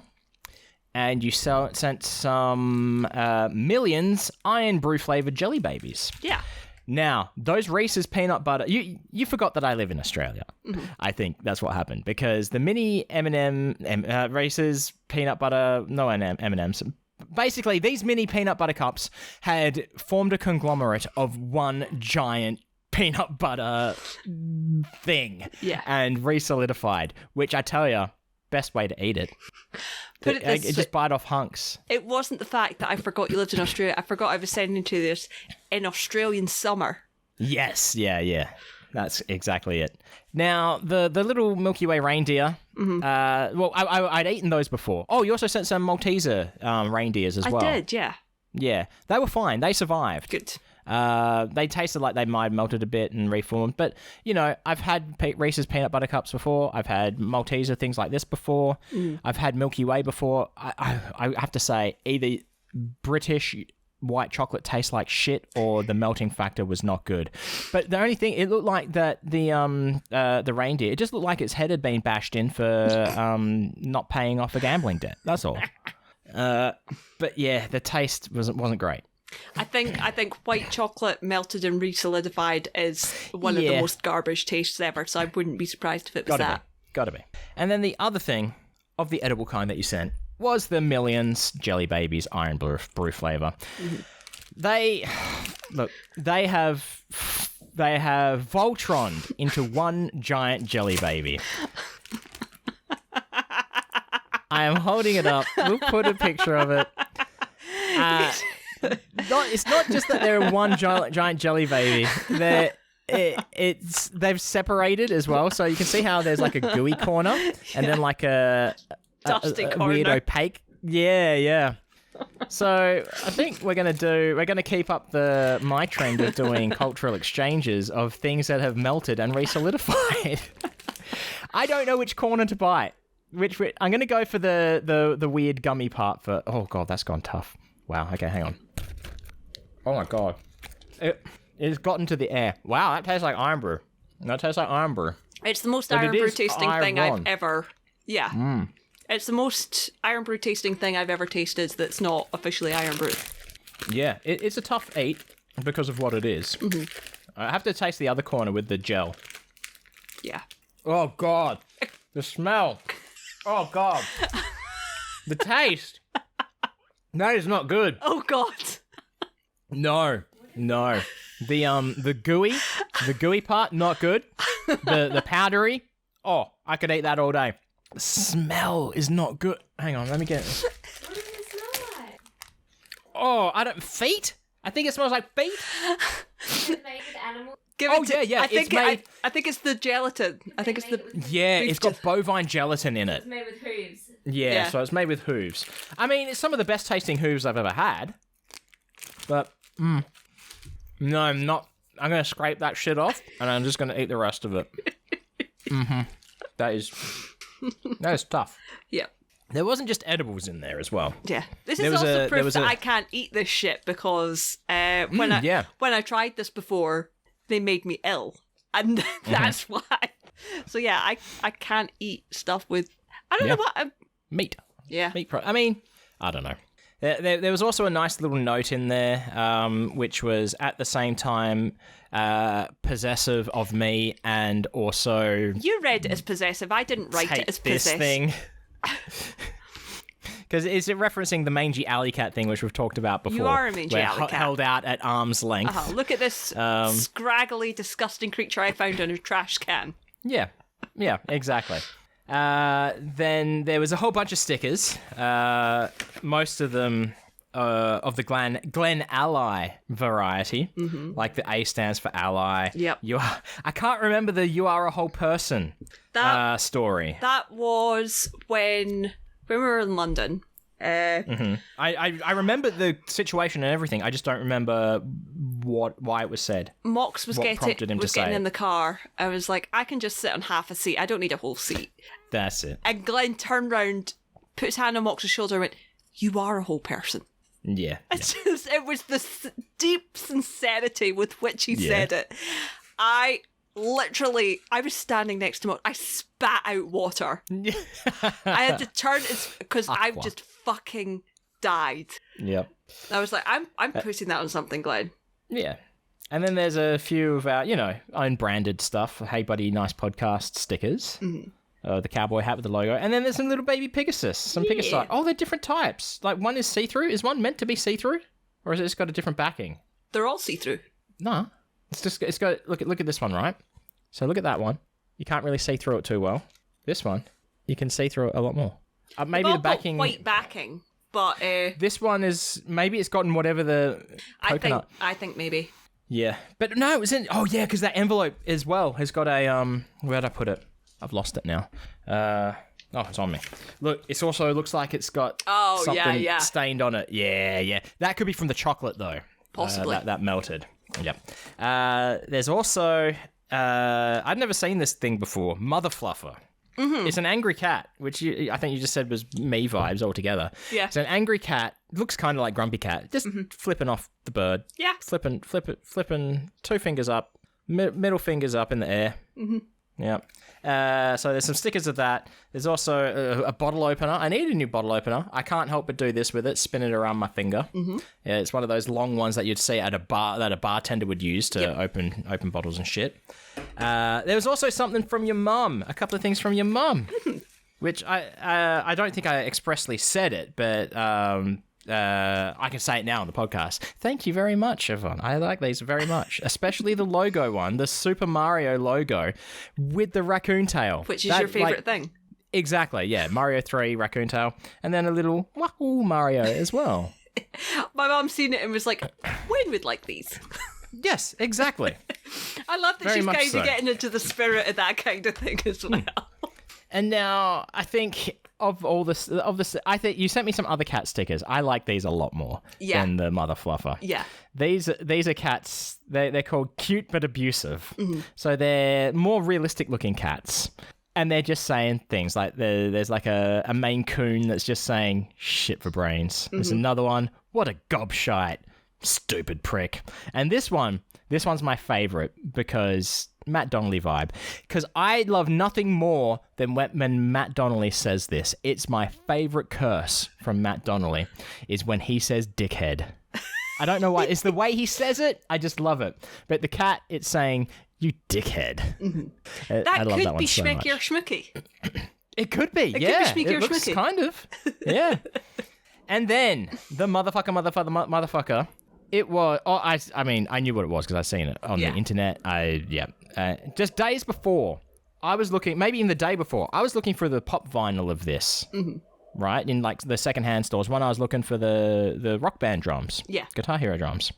and you sent some Millions Iron Brew flavored jelly babies. Yeah. Now, those Reese's peanut butter... You forgot that I live in Australia. Mm-hmm. I think that's what happened. Because the mini Reese's peanut butter... No, M&M's. Basically, these mini peanut butter cups had formed a conglomerate of one giant peanut butter thing. Yeah. And re-solidified. Which I tell you, best way to eat it. It just bite off hunks. It wasn't the fact that I forgot you lived in Australia. I forgot I was sending to this in Australian summer. Yes, yeah. That's exactly it. Now, the little Milky Way reindeer, I'd eaten those before. Oh, you also sent some Malteser reindeers as well. I did, yeah. Yeah, they were fine. They survived. Good. They tasted like they might have melted a bit and reformed. But, I've had Reese's peanut butter cups before. I've had Malteser, things like this before. I've had Milky Way before. I have to say, either British white chocolate tastes like shit or the melting factor was not good. But the only thing, it looked like that the reindeer, it just looked like its head had been bashed in for not paying off a gambling debt. That's all. But yeah, the taste wasn't great. I think white chocolate melted and re-solidified is one of the most garbage tastes ever, so I wouldn't be surprised if it was that. Gotta be. And then the other thing of the edible kind that you sent was the Millions Jelly Babies Iron Brew flavour. Mm-hmm. They have Voltroned into one giant jelly baby. I am holding it up. We'll put a picture of it. It's not just that they're one giant jelly baby. They've separated as well, so you can see how there's like a gooey corner and then like a dusty corner. Weird opaque. Yeah. So I think we're gonna keep up my trend of doing cultural exchanges of things that have melted and re-solidified. I don't know which corner to bite. I'm gonna go for the weird gummy part for. Oh god, that's gone tough. Wow. Okay, hang on. Oh my god, it's gotten to the air. Wow, that tastes like iron brew. That tastes like iron brew. It's the most iron brew tasting thing I've ever. Yeah. It's the most iron brew tasting thing I've ever tasted that's not officially iron brew. Yeah, it's a tough eat because of what it is. Mm-hmm. I have to taste the other corner with the gel. Yeah. Oh god, the smell. Oh god, the taste. That is not good. Oh god. No. The gooey part, not good. The powdery, I could eat that all day. The smell is not good. Hang on, let me get it. What does it smell like? Oh, feet? I think it smells like feet. Is it made with animals? Yeah. I think it's the gelatin. I think it's the. Yeah, it's got bovine gelatin in it. It's made with hooves. Yeah, so it's made with hooves. I mean, it's some of the best tasting hooves I've ever had. But, no, I'm not. I'm going to scrape that shit off, and I'm just going to eat the rest of it. That is tough. Yeah. There wasn't just edibles in there as well. Yeah. This is also proof that I can't eat this shit because when I tried this before, they made me ill. And that's why. So yeah, I can't eat stuff with, I don't know what. Meat. Yeah. I mean, I don't know. There was also a nice little note in there, which was at the same time possessive of me and also... You read it as possessive. I didn't write it as possessive. This thing. Because is it referencing the mangy alley cat thing, which we've talked about before? You are a mangy alley cat. Held out at arm's length. Look at this scraggly, disgusting creature I found in a trash can. Yeah, exactly. Then there was a whole bunch of stickers, most of them of the Glen Ally variety, like the A stands for ally. Yep. I can't remember the "you are a whole person" story. That was when when we were in London. I remember the situation and everything. I just don't remember why it was said. Mox was getting it. in the car. I was like, I can just sit on half a seat. I don't need a whole seat. That's it. And Glenn turned round, put his hand on Mox's shoulder and went, you are a whole person. Yeah. It was the deep sincerity with which he said it. I was standing next to him. I spat out water. I had to turn because I've just fucking died. Yep. I was like, I'm putting that on something, Glenn. Yeah. And then there's a few of our, own branded stuff. Hey Buddy, Nice Podcast stickers. Mm-hmm. The cowboy hat with the logo. And then there's some little baby Pegasus. Some Pegasus. Oh, they're different types. Like one is see-through. Is one meant to be see-through? Or has it just got a different backing? They're all see-through. No. It's got look at this one, right? So look at that one. You can't really see through it too well. This one, you can see through it a lot more. Maybe the backing, white backing, but this one is maybe it's gotten whatever the coconut. I think maybe. Yeah, but no, it was in. Oh yeah, because that envelope as well has got a Where'd I put it? I've lost it now. Oh, it's on me. Look, it also looks like it's got something stained on it. Yeah. That could be from the chocolate though. Possibly. That melted. Yep. There's also I'd never seen this thing before. Mother Fluffer. Mm-hmm. It's an angry cat, which I think you just said was me vibes altogether. Yeah. It's an angry cat. Looks kind of like Grumpy Cat. Just flipping off the bird. Yeah. Flipping 2 fingers up, middle fingers up in the air. Mm-hmm. Yeah. So there's some stickers of that. There's also a bottle opener. I need a new bottle opener. I can't help but do this with it, spin it around my finger. Mm-hmm. Yeah, it's one of those long ones that you'd see at a bar that a bartender would use to open bottles and shit. There was also something from your mum. A couple of things from your mum, which I don't think I expressly said it, but I can say it now on the podcast. Thank you very much, Yvonne. I like these very much, especially the logo one, the Super Mario logo with the raccoon tail. Which is your favourite thing. Exactly, yeah. Mario 3, raccoon tail, and then a little Wahoo Mario as well. My mum seen it and was like, Wayne would like these. Yes, exactly. I love that she's kind of getting into the spirit of that kind of thing as well. And now, I think... Of this, I think you sent me some other cat stickers. I like these a lot more than the Mother Fluffer. Yeah, these are cats. They're called Cute but Abusive. Mm-hmm. So they're more realistic looking cats, and they're just saying things like there's like a Maine Coon that's just saying shit for brains. Mm-hmm. There's another one. What a gobshite, stupid prick. And this one's my favorite because. Matt Donnelly vibe. Because I love nothing more than when Matt Donnelly says this. It's my favourite curse from Matt Donnelly is when he says dickhead. I don't know why. It's the way he says it. I just love it. But the cat, it's saying, you dickhead. Mm-hmm. That could be Schmicky or Schmooky. It could be, yeah. It could be Schmicky or Schmooky. Kind of. Yeah. And then the motherfucker. It was. Oh, I mean, I knew what it was because I've seen it on the internet. Just days before, I was looking. Maybe in the day before, I was looking for the pop vinyl of this. Mm-hmm. Right in like the secondhand stores. One I was looking for the Rock Band drums. Yeah, Guitar Hero drums.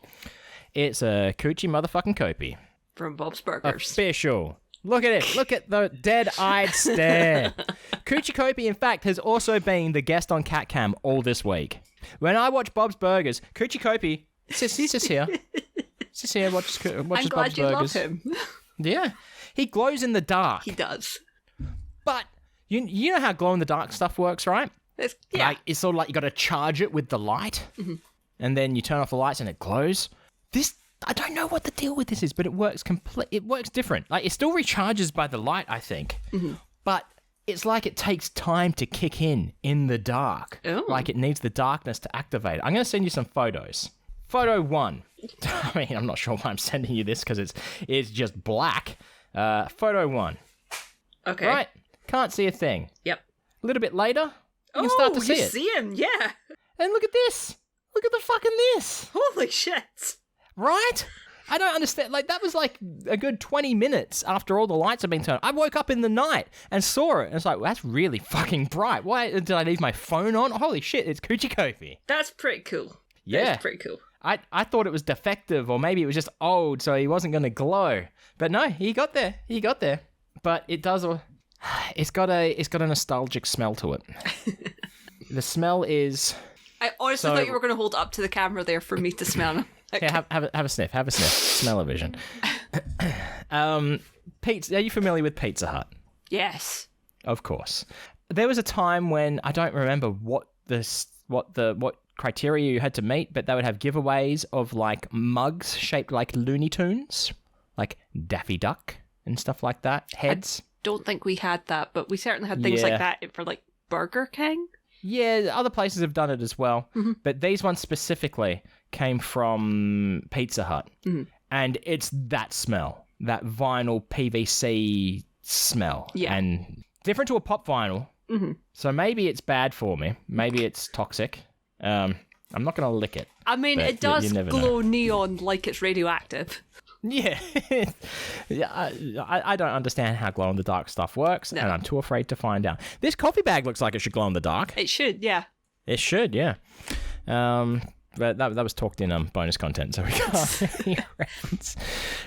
It's a Coochie motherfucking Copy from Bob's Burgers. Official. Look at it. Look at the dead-eyed stare. Coochie Copy, in fact, has also been the guest on Cat Cam all this week. When I watch Bob's Burgers, Coochie Copy. He's just here. He's just here, watches I'm Bob's glad you Burgers. love him. Yeah. He glows in the dark. He does. But you know how glow-in-the-dark stuff works, right? Like, it's sort of like you got to charge it with the light, and then you turn off the lights and it glows. I don't know what the deal with this is, but it works It works different. Like, it still recharges by the light, I think. Mm-hmm. But it's like it takes time to kick in the dark. Ooh. Like it needs the darkness to activate it. I'm going to send you some photos. Photo 1. I mean, I'm not sure why I'm sending you this because it's just black. Photo 1. Okay. Right. Can't see a thing. Yep. A little bit later, you can start to see it. You see him, yeah. And look at this. Look at the fucking this. Holy shit. Right? I don't understand. Like, that was like a good 20 minutes after all the lights had been turned. I woke up in the night and saw it. And it's like, well, that's really fucking bright. Why did I leave my phone on? Holy shit, it's Coochie Kofi. That's pretty cool. Yeah. That's pretty cool. I thought it was defective or maybe it was just old so he wasn't going to glow. But no, he got there. He got there. But it does... It's got a nostalgic smell to it. The smell is... I honestly thought you were going to hold it up to the camera there for me to smell. Yeah, have a sniff. Have a sniff. Smell-o-vision. Pizza. Are you familiar with Pizza Hut? Yes. Of course. There was a time when I don't remember what criteria you had to meet, but they would have giveaways of like mugs shaped like Looney Tunes, like Daffy Duck and stuff like that. Heads. I don't think we had that, but we certainly had things like that for like Burger King. Yeah, other places have done it as well, but these ones specifically came from Pizza Hut, and it's that smell, that vinyl PVC smell, and different to a pop vinyl. So maybe it's bad for me. Maybe it's toxic. I'm not going to lick it. I mean, it does glow neon like it's radioactive. Yeah. I don't understand how glow-in-the-dark stuff works, and I'm too afraid to find out. This coffee bag looks like it should glow in the dark. It should, yeah. It should, yeah. But that was talked in bonus content, so we can't reference.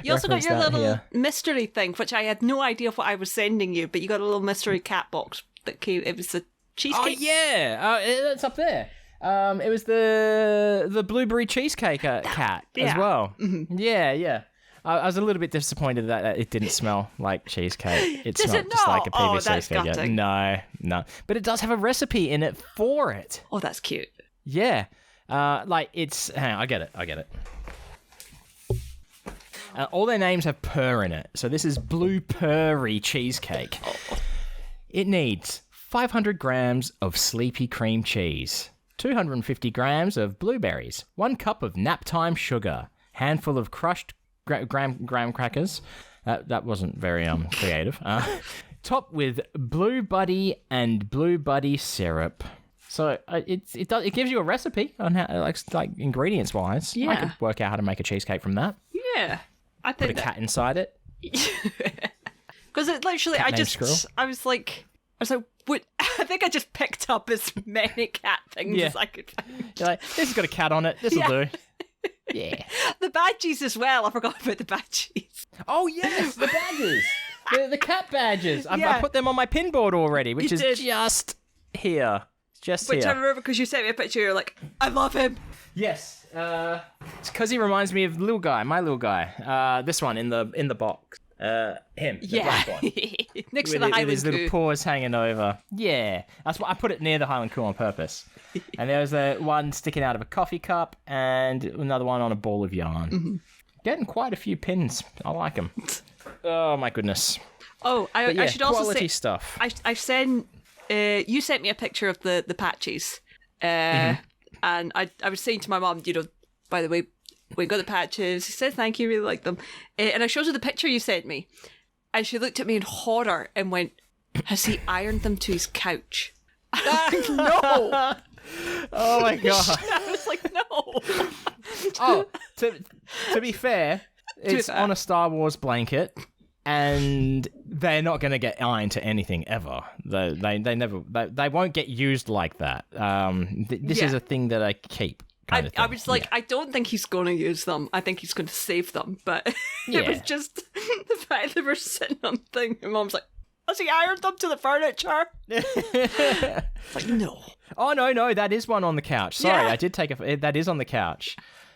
You also got your little mystery thing, which I had no idea what I was sending you, but you got a little mystery cat box that came. It was a cheesecake. Oh yeah, it's up there. It was the blueberry cheesecake cat as well. Yeah. I was a little bit disappointed that it didn't smell like cheesecake. It smelled just like a PVC figure. No. But it does have a recipe in it for it. Oh, that's cute. Yeah. It's... Hang on, I get it. All their names have purr in it. So this is Blue Purry Cheesecake. It needs 500 grams of sleepy cream cheese, 250 grams of blueberries, 1 cup of nap time sugar, handful of crushed graham crackers. That wasn't very creative. Topped with Blue Buddy and Blue Buddy syrup. So it gives you a recipe on how like ingredients wise. Yeah. I could work out how to make a cheesecake from that. Yeah, I think put a cat inside it. Because it literally, I was like, what? I think I just picked up as many cat things as I could find. You're like, this has got a cat on it. This will do. Yeah. The badges as well. I forgot about the badges. Oh, yes, the badges. the cat badges. I put them on my pinboard already, which is just here. Which I remember because you sent me a picture. You're like, I love him. Yes. It's because he reminds me of my little guy. This one in the box. Him. The black one. Next to the Highland with his little paws hanging over. Yeah. That's what I put it near the Highland Coup on purpose. And there was one sticking out of a coffee cup and another one on a ball of yarn. Getting quite a few pins. I like them. Oh my goodness. Oh, I should also say quality stuff. I sent you sent me a picture of the patches, and I was saying to my mum, by the way, we got the patches. She said thank you, really like them, and I showed her the picture you sent me, and she looked at me in horror and went, "Has he ironed them to his couch?" No. Oh my god. I was like, no. Oh, to be fair, it's on a Star Wars blanket. And they're not going to get ironed to anything ever. They won't get used like that. This is a thing that I keep. I was like, I don't think he's going to use them. I think he's going to save them. But it was just the fact they were sitting on the thing. And Mom's like, has he ironed them to the furniture? Like, no. Oh, no, that is one on the couch. Sorry, I did take that is on the couch.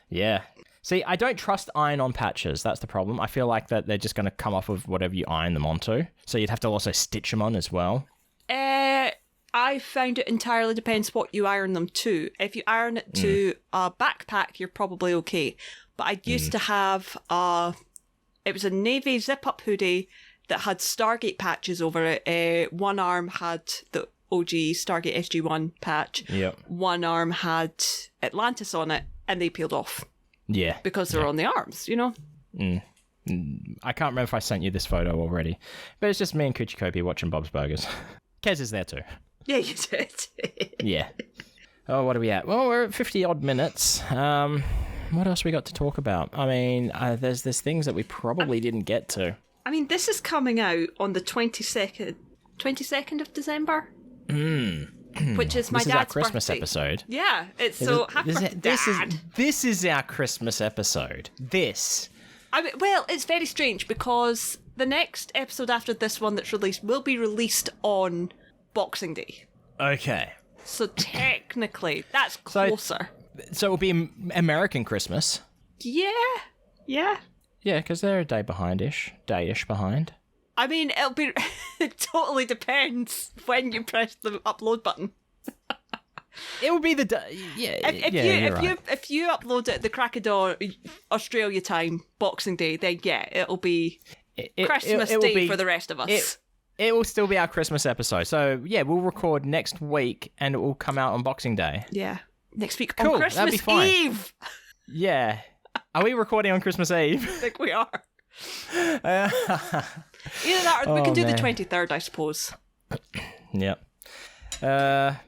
Yeah. See, I don't trust iron-on patches. That's the problem. I feel like that they're just going to come off of whatever you iron them onto. So you'd have to also stitch them on as well. I found it entirely depends what you iron them to. If you iron it to a backpack, you're probably okay. But I used to have it was a navy zip-up hoodie that had Stargate patches over it. One arm had the OG Stargate SG-1 patch. Yep. One arm had Atlantis on it, and they peeled off. Yeah. Because they're on the arms, I can't remember if I sent you this photo already, but it's just me and Coochie Kopi watching Bob's Burgers. Kez is there too. Yeah, you did. Yeah. Oh, what are we at? Well, we're at 50-odd minutes. What else we got to talk about? I mean, there's things that we probably didn't get to. I mean, this is coming out on the 22nd of December. Which is my dad's birthday. This is our Christmas episode. Yeah, it's happy birthday, Dad. This is our Christmas episode. This. Well, it's very strange because the next episode after this one that's released will be released on Boxing Day. Okay. So technically, that's closer. So it will be American Christmas. Yeah. Yeah, because they're a day-ish behind. I mean, it'll be. It totally depends when you press the upload button. It will be the day. Yeah, if you upload it at the crack of dawn, Australia time, Boxing Day, then yeah, it'll be Christmas Day for the rest of us. It will still be our Christmas episode. So yeah, we'll record next week, and it will come out on Boxing Day. Yeah, next week cool, on Christmas Eve. Yeah, are we recording on Christmas Eve? I think we are. Either that, or we can do the 23rd, I suppose. Yeah. I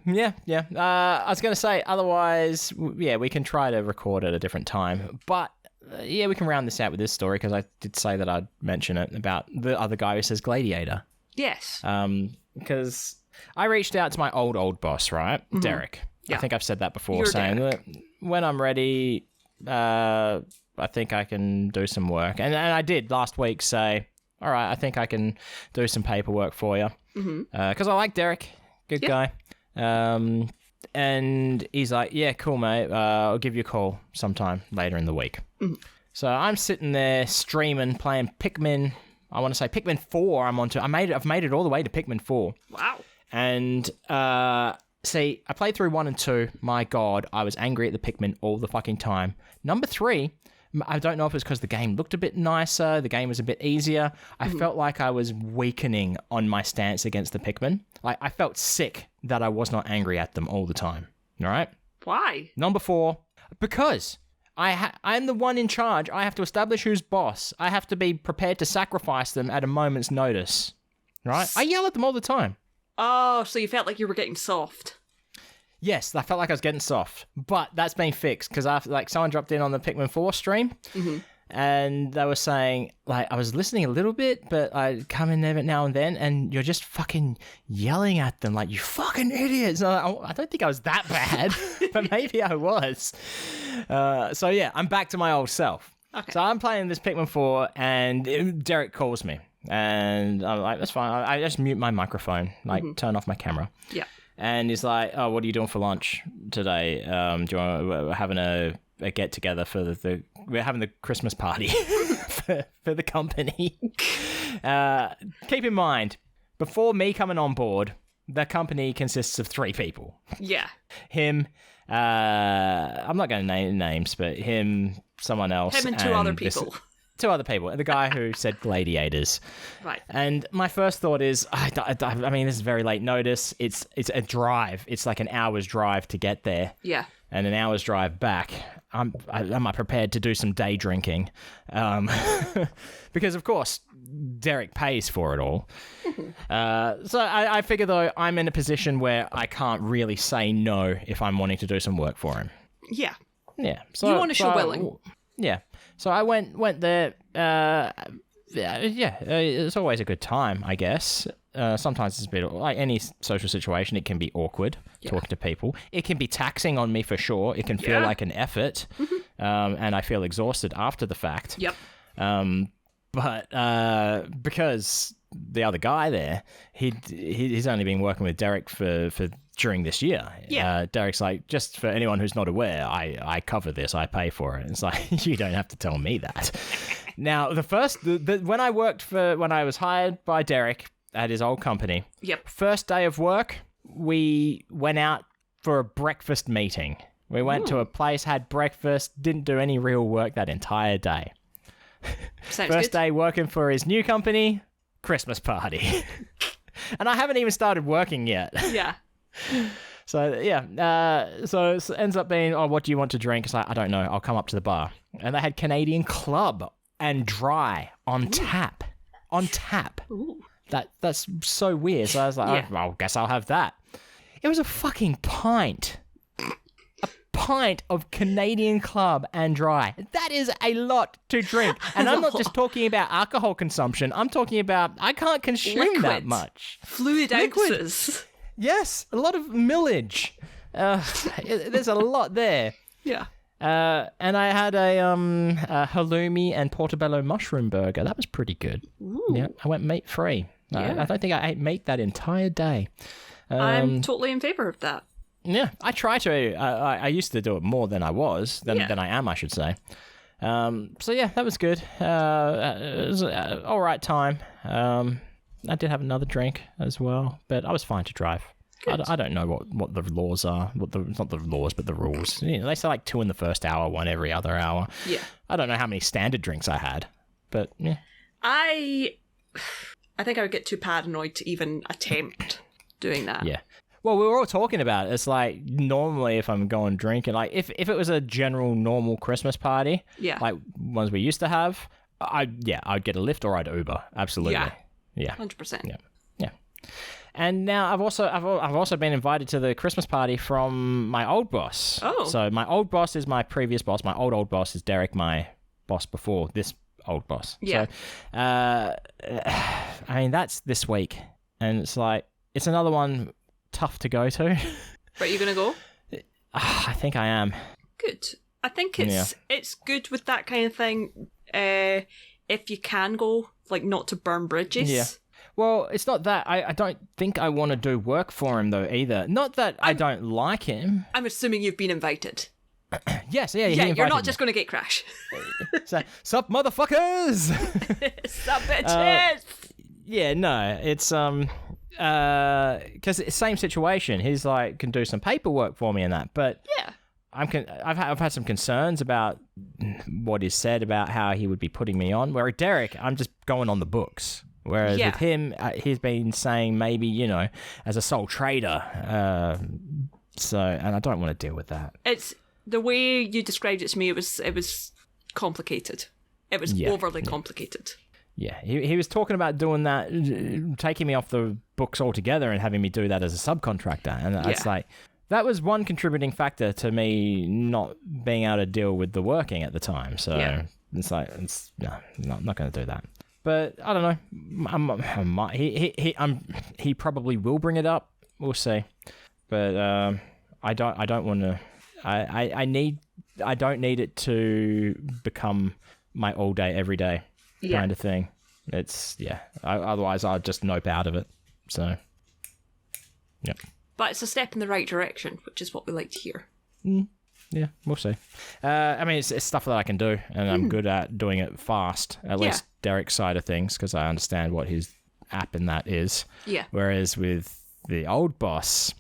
was going to say, otherwise, we can try to record at a different time. But, we can round this out with this story, because I did say that I'd mention it about the other guy who says Gladiator. Yes. Because I reached out to my old boss, right? Mm-hmm. Derek. Yeah. I think I've said that before, saying that when I'm ready, I think I can do some work. And I did last week say, all right, I think I can do some paperwork for you. Because I like Derek. Good guy. And he's like, yeah, cool, mate. I'll give you a call sometime later in the week. So I'm sitting there streaming, playing Pikmin. I want to say Pikmin 4 I've made it all the way to Pikmin 4. Wow. And see, I played through 1 and 2. My God, I was angry at the Pikmin all the fucking time. Number 3, I don't know if it's because the game looked a bit nicer, the game was a bit easier. I felt like I was weakening on my stance against the Pikmin. Like, I felt sick that I was not angry at them all the time. All right? Why? Number 4, because I'm the one in charge. I have to establish who's boss. I have to be prepared to sacrifice them at a moment's notice. Right? I yell at them all the time. Oh, so you felt like you were getting soft. Yes, I felt like I was getting soft, but that's been fixed because after, like, someone dropped in on the Pikmin 4 stream, and they were saying, like, I was listening a little bit, but I'd come in there now and then, and you're just fucking yelling at them like, you fucking idiots. And I don't think I was that bad, but maybe I was. So yeah, I'm back to my old self. Okay. So I'm playing this Pikmin 4, and Derek calls me, and I'm like, that's fine. I just mute my microphone, like turn off my camera. Yeah. And he's like, oh, what are you doing for lunch today? Do you want, we're having a get together for we're having the Christmas party for the company. Keep in mind, before me coming on board, the company consists of 3 people. Yeah. Him, I'm not going to name names, but him, someone else. Him and 2 other people. 2 other people. The guy who said gladiators. Right. And my first thought is, I mean, this is very late notice. It's a drive. It's like an hour's drive to get there. Yeah. And an hour's drive back. Am I prepared to do some day drinking? Because, of course, Derek pays for it all. So I figure, though, I'm in a position where I can't really say no if I'm wanting to do some work for him. Yeah. Yeah. So, you want to show willing. Yeah. So I went there. It's always a good time, I guess. Sometimes it's a bit like any social situation. It can be awkward talking to people. It can be taxing on me for sure. It can feel like an effort, and I feel exhausted after the fact. Yep. But because the other guy there, he's only been working with Derek for during this year. Yeah. Derek's like, just for anyone who's not aware, I cover this, I pay for it. It's like, you don't have to tell me that. Now, when I was hired by Derek at his old company, first day of work, we went out for a breakfast meeting. We went to a place, had breakfast, didn't do any real work that entire day. First day working for his new company, Christmas party. And I haven't even started working yet. Yeah. So, yeah. So it ends up being, oh, what do you want to drink? It's like, I don't know. I'll come up to the bar. And they had Canadian Club and Dry on tap. On tap. Ooh. That's so weird. So I was like, oh, I guess I'll have that. It was a fucking pint. A pint of Canadian Club and Dry. That is a lot to drink. And I'm not just talking about alcohol consumption. I'm talking about, I can't consume that much. Fluid ounces. Yes, a lot of millage. There's a lot there. Yeah. And I had a halloumi and portobello mushroom burger. That was pretty good. Ooh. Yeah, I went meat free. I don't think I ate meat that entire day. I'm totally in favor of that. Yeah, I try to. I used to do it more than I am, I should say. So yeah, that was good. It was an all right time. I did have another drink as well, but I was fine to drive. I don't know what the laws are. Not the laws, but the rules. You know, they say like 2 in the first hour, 1 every other hour. Yeah. I don't know how many standard drinks I had, but yeah. I think I would get too paranoid to even attempt doing that. Yeah. Well, we were all talking about it. It's like normally if I'm going drinking, like if it was a general normal Christmas party, like ones we used to have, I'd get a Lyft or I'd Uber. Absolutely. Yeah. 100%. Yeah. And now I've also been invited to the Christmas party from my old boss. Oh. So my old boss is my previous boss. My old boss is Derek, my boss before this old boss. Yeah. So, I mean, that's this week. And it's like, it's another one tough to go to. But you're going to go? I think I am. Good. I think it's good with that kind of thing. If you can go, like, not to burn bridges. Yeah. Well, it's not that. I don't think I want to do work for him, though, either. Not that I don't like him. I'm assuming you've been invited. Yes, yeah, you're not just going to get Crash. So, sup, motherfuckers? Sup, bitches? Yeah, no, it's because same situation. He's like can do some paperwork for me and that, but yeah, I've had some concerns about what is said about how he would be putting me on. Where Derek, I'm just going on the books. Whereas with him, he's been saying maybe, you know, as a sole trader. And I don't want to deal with that. It's the way you described it to me. It was complicated. It was overly complicated. Yeah, he was talking about doing that, taking me off the books altogether and having me do that as a subcontractor. And it's like, that was one contributing factor to me not being able to deal with the working at the time. So it's like, no, I'm not going to do that. But I don't know. He probably will bring it up. We'll see. But I don't want to. I don't need it to become my all day, every day kind of thing. It's otherwise I'll just nope out of it. So, yep. But it's a step in the right direction, which is what we like to hear. Yeah, we'll see. I mean, it's stuff that I can do, and I'm good at doing it fast. At least Derek's side of things, because I understand what his app in that is. Yeah. Whereas with the old boss,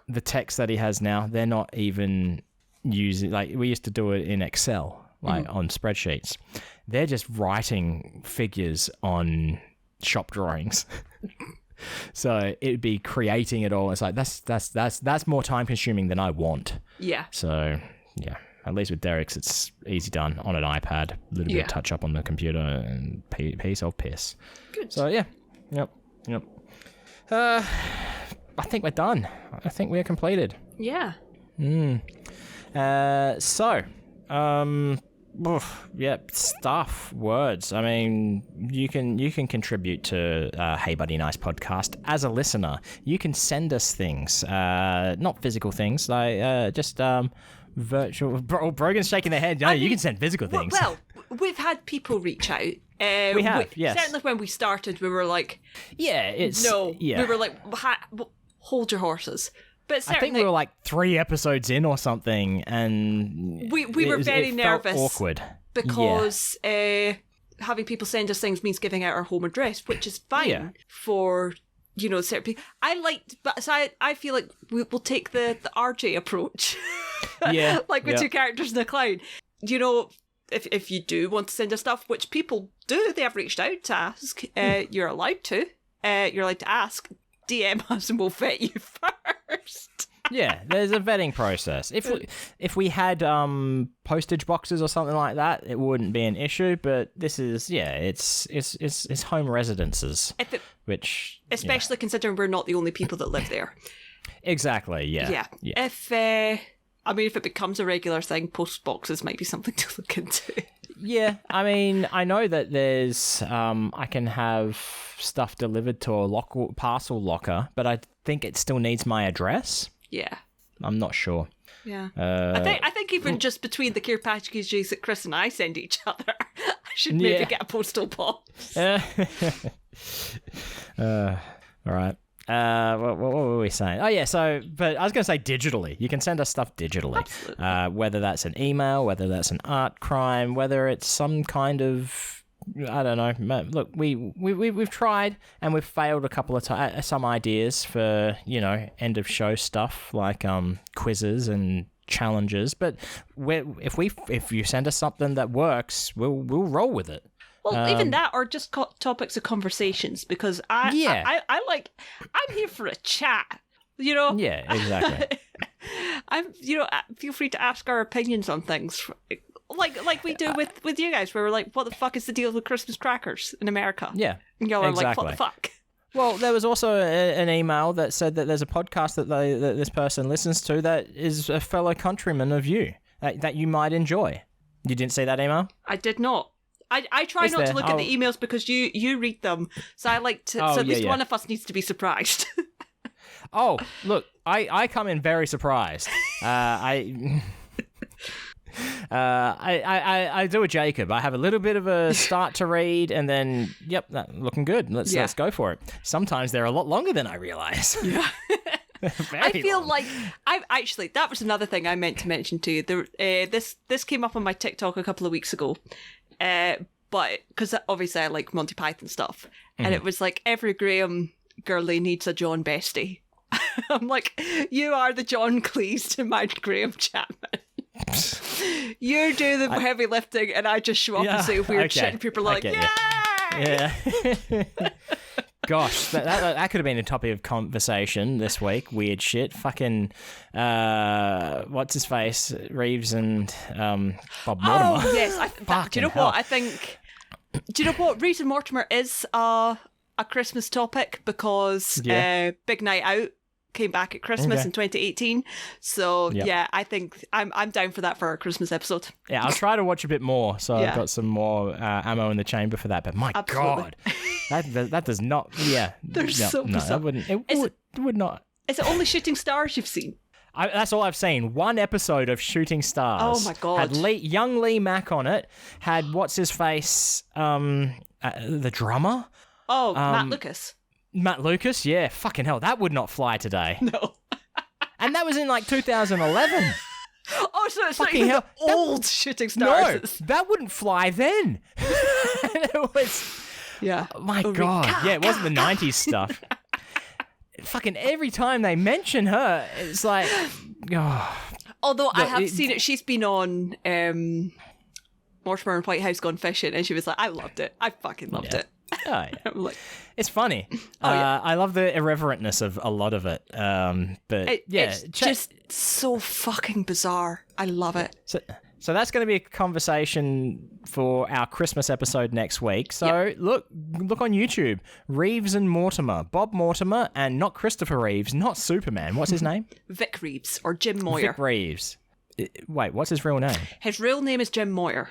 the text that he has now, they're not even using. Like we used to do it in Excel, like on spreadsheets. They're just writing figures on shop drawings. So it'd be creating it all. It's like that's more time consuming than I want. Yeah. So yeah, at least with Derek's, it's easy done on an iPad. A little bit of touch up on the computer and piece of piss. Good. So yeah, yep. I think we're done. I think we're completed. Yeah. Words. I mean, you can contribute to Hey Buddy Nice podcast as a listener. You can send us things, not physical things, like just virtual. Brogan's shaking their head. No, you can send physical things. Well, we've had people reach out. We have, yes. Certainly when we started, we were like, we were like, hold your horses. But I think we were like 3 episodes in or something, and we were very nervous. Felt awkward because having people send us things means giving out our home address, which is fine for certain people. I feel like we'll take the RJ approach, like with 2 characters and a clown. If you do want to send us stuff, which people do, they have reached out to ask. You're allowed to. You're allowed to ask. DM us and we'll vet you first. Yeah, there's a vetting process. If we had postage boxes or something like that, it wouldn't be an issue. But this is it's home residences, especially considering we're not the only people that live there. Exactly. Yeah. If it becomes a regular thing, post boxes might be something to look into. Yeah, I mean, I know that there's I can have stuff delivered to a parcel locker, but I think it still needs my address. Yeah. I'm not sure. Yeah. I think even just between the care packages that Chris and I send each other, I should maybe get a postal box. All right. What were we saying? Oh, yeah, but I was going to say digitally. You can send us stuff digitally. Whether that's an email, whether that's an art crime, whether it's some kind of... I don't know. Look, we've tried and we've failed a couple of times. Some ideas for end of show stuff like quizzes and challenges. But if you send us something that works, we'll roll with it. Well, even that, or just topics of conversations, because I'm here for a chat. Yeah, exactly. Feel free to ask our opinions on things. Like we do with you guys, where we're like, what the fuck is the deal with Christmas crackers in America? Yeah, and y'all are exactly. like, what the fuck? Well, there was also an email that said that there's a podcast that this person listens to that is a fellow countryman of you that you might enjoy. You didn't see that email? I did not. I try not to look at the emails because you read them, so I like to. So at least one of us needs to be surprised. Oh, look, I come in very surprised. I do a Jacob. I have a little bit of a start to read, and then, looking good. Let's go for it. Sometimes they're a lot longer than I realize. Yeah. I feel like that was another thing I meant to mention to you. This came up on my TikTok a couple of weeks ago, but because obviously I like Monty Python stuff, and it was like every Graham girlie needs a John Bestie. I'm like, you are the John Cleese to my Graham Chapman. You do the heavy lifting, and I just show up and say weird shit, and people are like, "Yay!" Yeah. Gosh, that could have been a topic of conversation this week. Weird shit. Fucking, what's his face? Reeves and Bob Mortimer. Oh yes, do you know what? Do you know what? Reeves and Mortimer is a Christmas topic because Big Night Out came back at Christmas in 2018. So I think I'm down for that for our Christmas episode. Yeah, I'll try to watch a bit more, so I've got some more ammo in the chamber for that. But my God, that does not. Yeah, they're so bizarre. It would not. Is it only Shooting Stars you've seen? That's all I've seen. One episode of Shooting Stars. Oh my God. Had young Lee Mack on it. Had what's his face? The drummer. Oh, Matt Lucas. Matt Lucas, yeah. Fucking hell, that would not fly today. No. And that was in like 2011. Oh, so it's fucking like the old Shooting Stars. No, that wouldn't fly then. It was... Yeah. Oh my God. Yeah, it wasn't the 90s stuff. Fucking every time they mention her, it's like... Oh. Although I have seen it. She's been on Mortimer and White House Gone Fishing, and she was like, I loved it. I fucking loved it. Oh, yeah. I'm like, it's funny. I love the irreverentness of a lot of it. But it's just so fucking bizarre. I love it. So that's going to be a conversation for our Christmas episode next week. So look on YouTube. Reeves and Mortimer. Bob Mortimer and not Christopher Reeves, not Superman. What's his name? Vic Reeves or Jim Moyer. Vic Reeves. Wait, what's his real name? His real name is Jim Moyer.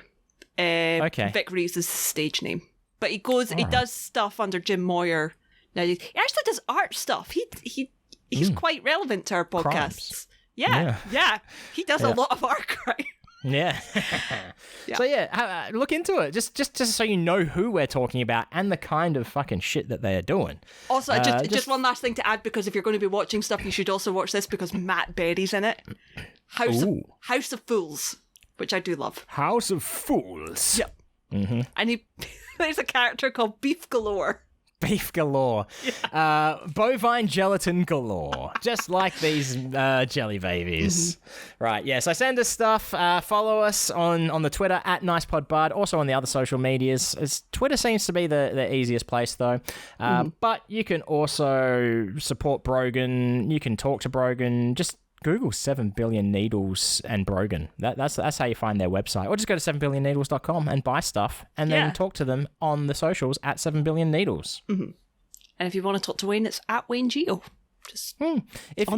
Okay. Vic Reeves is his stage name. But he does stuff under Jim Moyer. Now he actually does art stuff. He's quite relevant to our podcasts. Crimes. Yeah. He does a lot of art crime. Yeah. So look into it. Just so you know who we're talking about and the kind of fucking shit that they are doing. Also, just one last thing to add, because if you're going to be watching stuff, you should also watch this because Matt Berry's in it. House of Fools, which I do love. House of Fools. Yep. Mm-hmm. And there's a character called Beef Galore. Beef galore. Yeah. Bovine gelatin galore. Just like these jelly babies. Mm-hmm. Right, yeah. So send us stuff. Follow us on the Twitter @NicePodBud. Also on the other social medias. Twitter seems to be the easiest place, though. But you can also support Brogan. You can talk to Brogan. Just Google 7 Billion Needles and Brogan. That's how you find their website. Or just go to 7billionneedles.com and buy stuff and then talk to them on the socials @7billionneedles. Mm-hmm. And if you want to talk to Wayne, it's @WayneGeo. Just on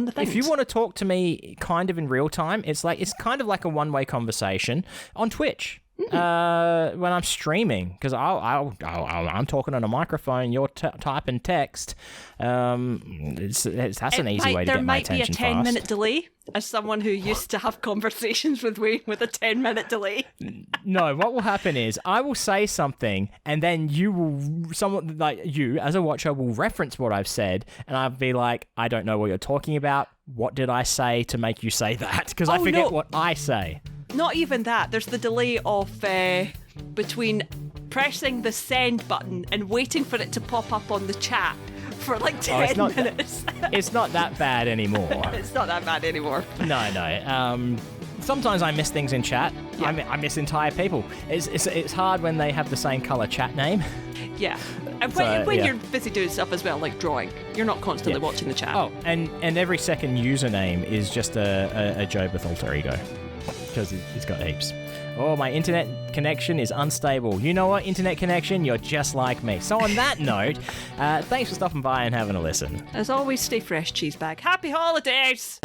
the things. If you want to talk to me kind of in real time, it's kind of like a one-way conversation on Twitch. when I'm streaming, because I'm talking on a microphone, you're typing text. That's an easy way to get my attention fast. There might be a 10-minute delay. As someone who used to have conversations with Wayne with a 10-minute delay. No, what will happen is I will say something, and then someone like you, as a watcher, will reference what I've said, and I'll be like, I don't know what you're talking about. What did I say to make you say that? Because I forget what I say. Not even that. There's the delay of between pressing the send button and waiting for it to pop up on the chat for like 10 minutes. It's not that bad anymore. It's not that bad anymore. No. Sometimes I miss things in chat. Yeah. I miss entire people. It's hard when they have the same colour chat name. Yeah. And when you're busy doing stuff as well, like drawing, you're not constantly watching the chat. Oh, and every second username is just a Joe with alter ego. Because he's got heaps. Oh, my internet connection is unstable. You know what, internet connection? You're just like me. So on that note, thanks for stopping by and having a listen. As always, stay fresh, cheese bag. Happy holidays!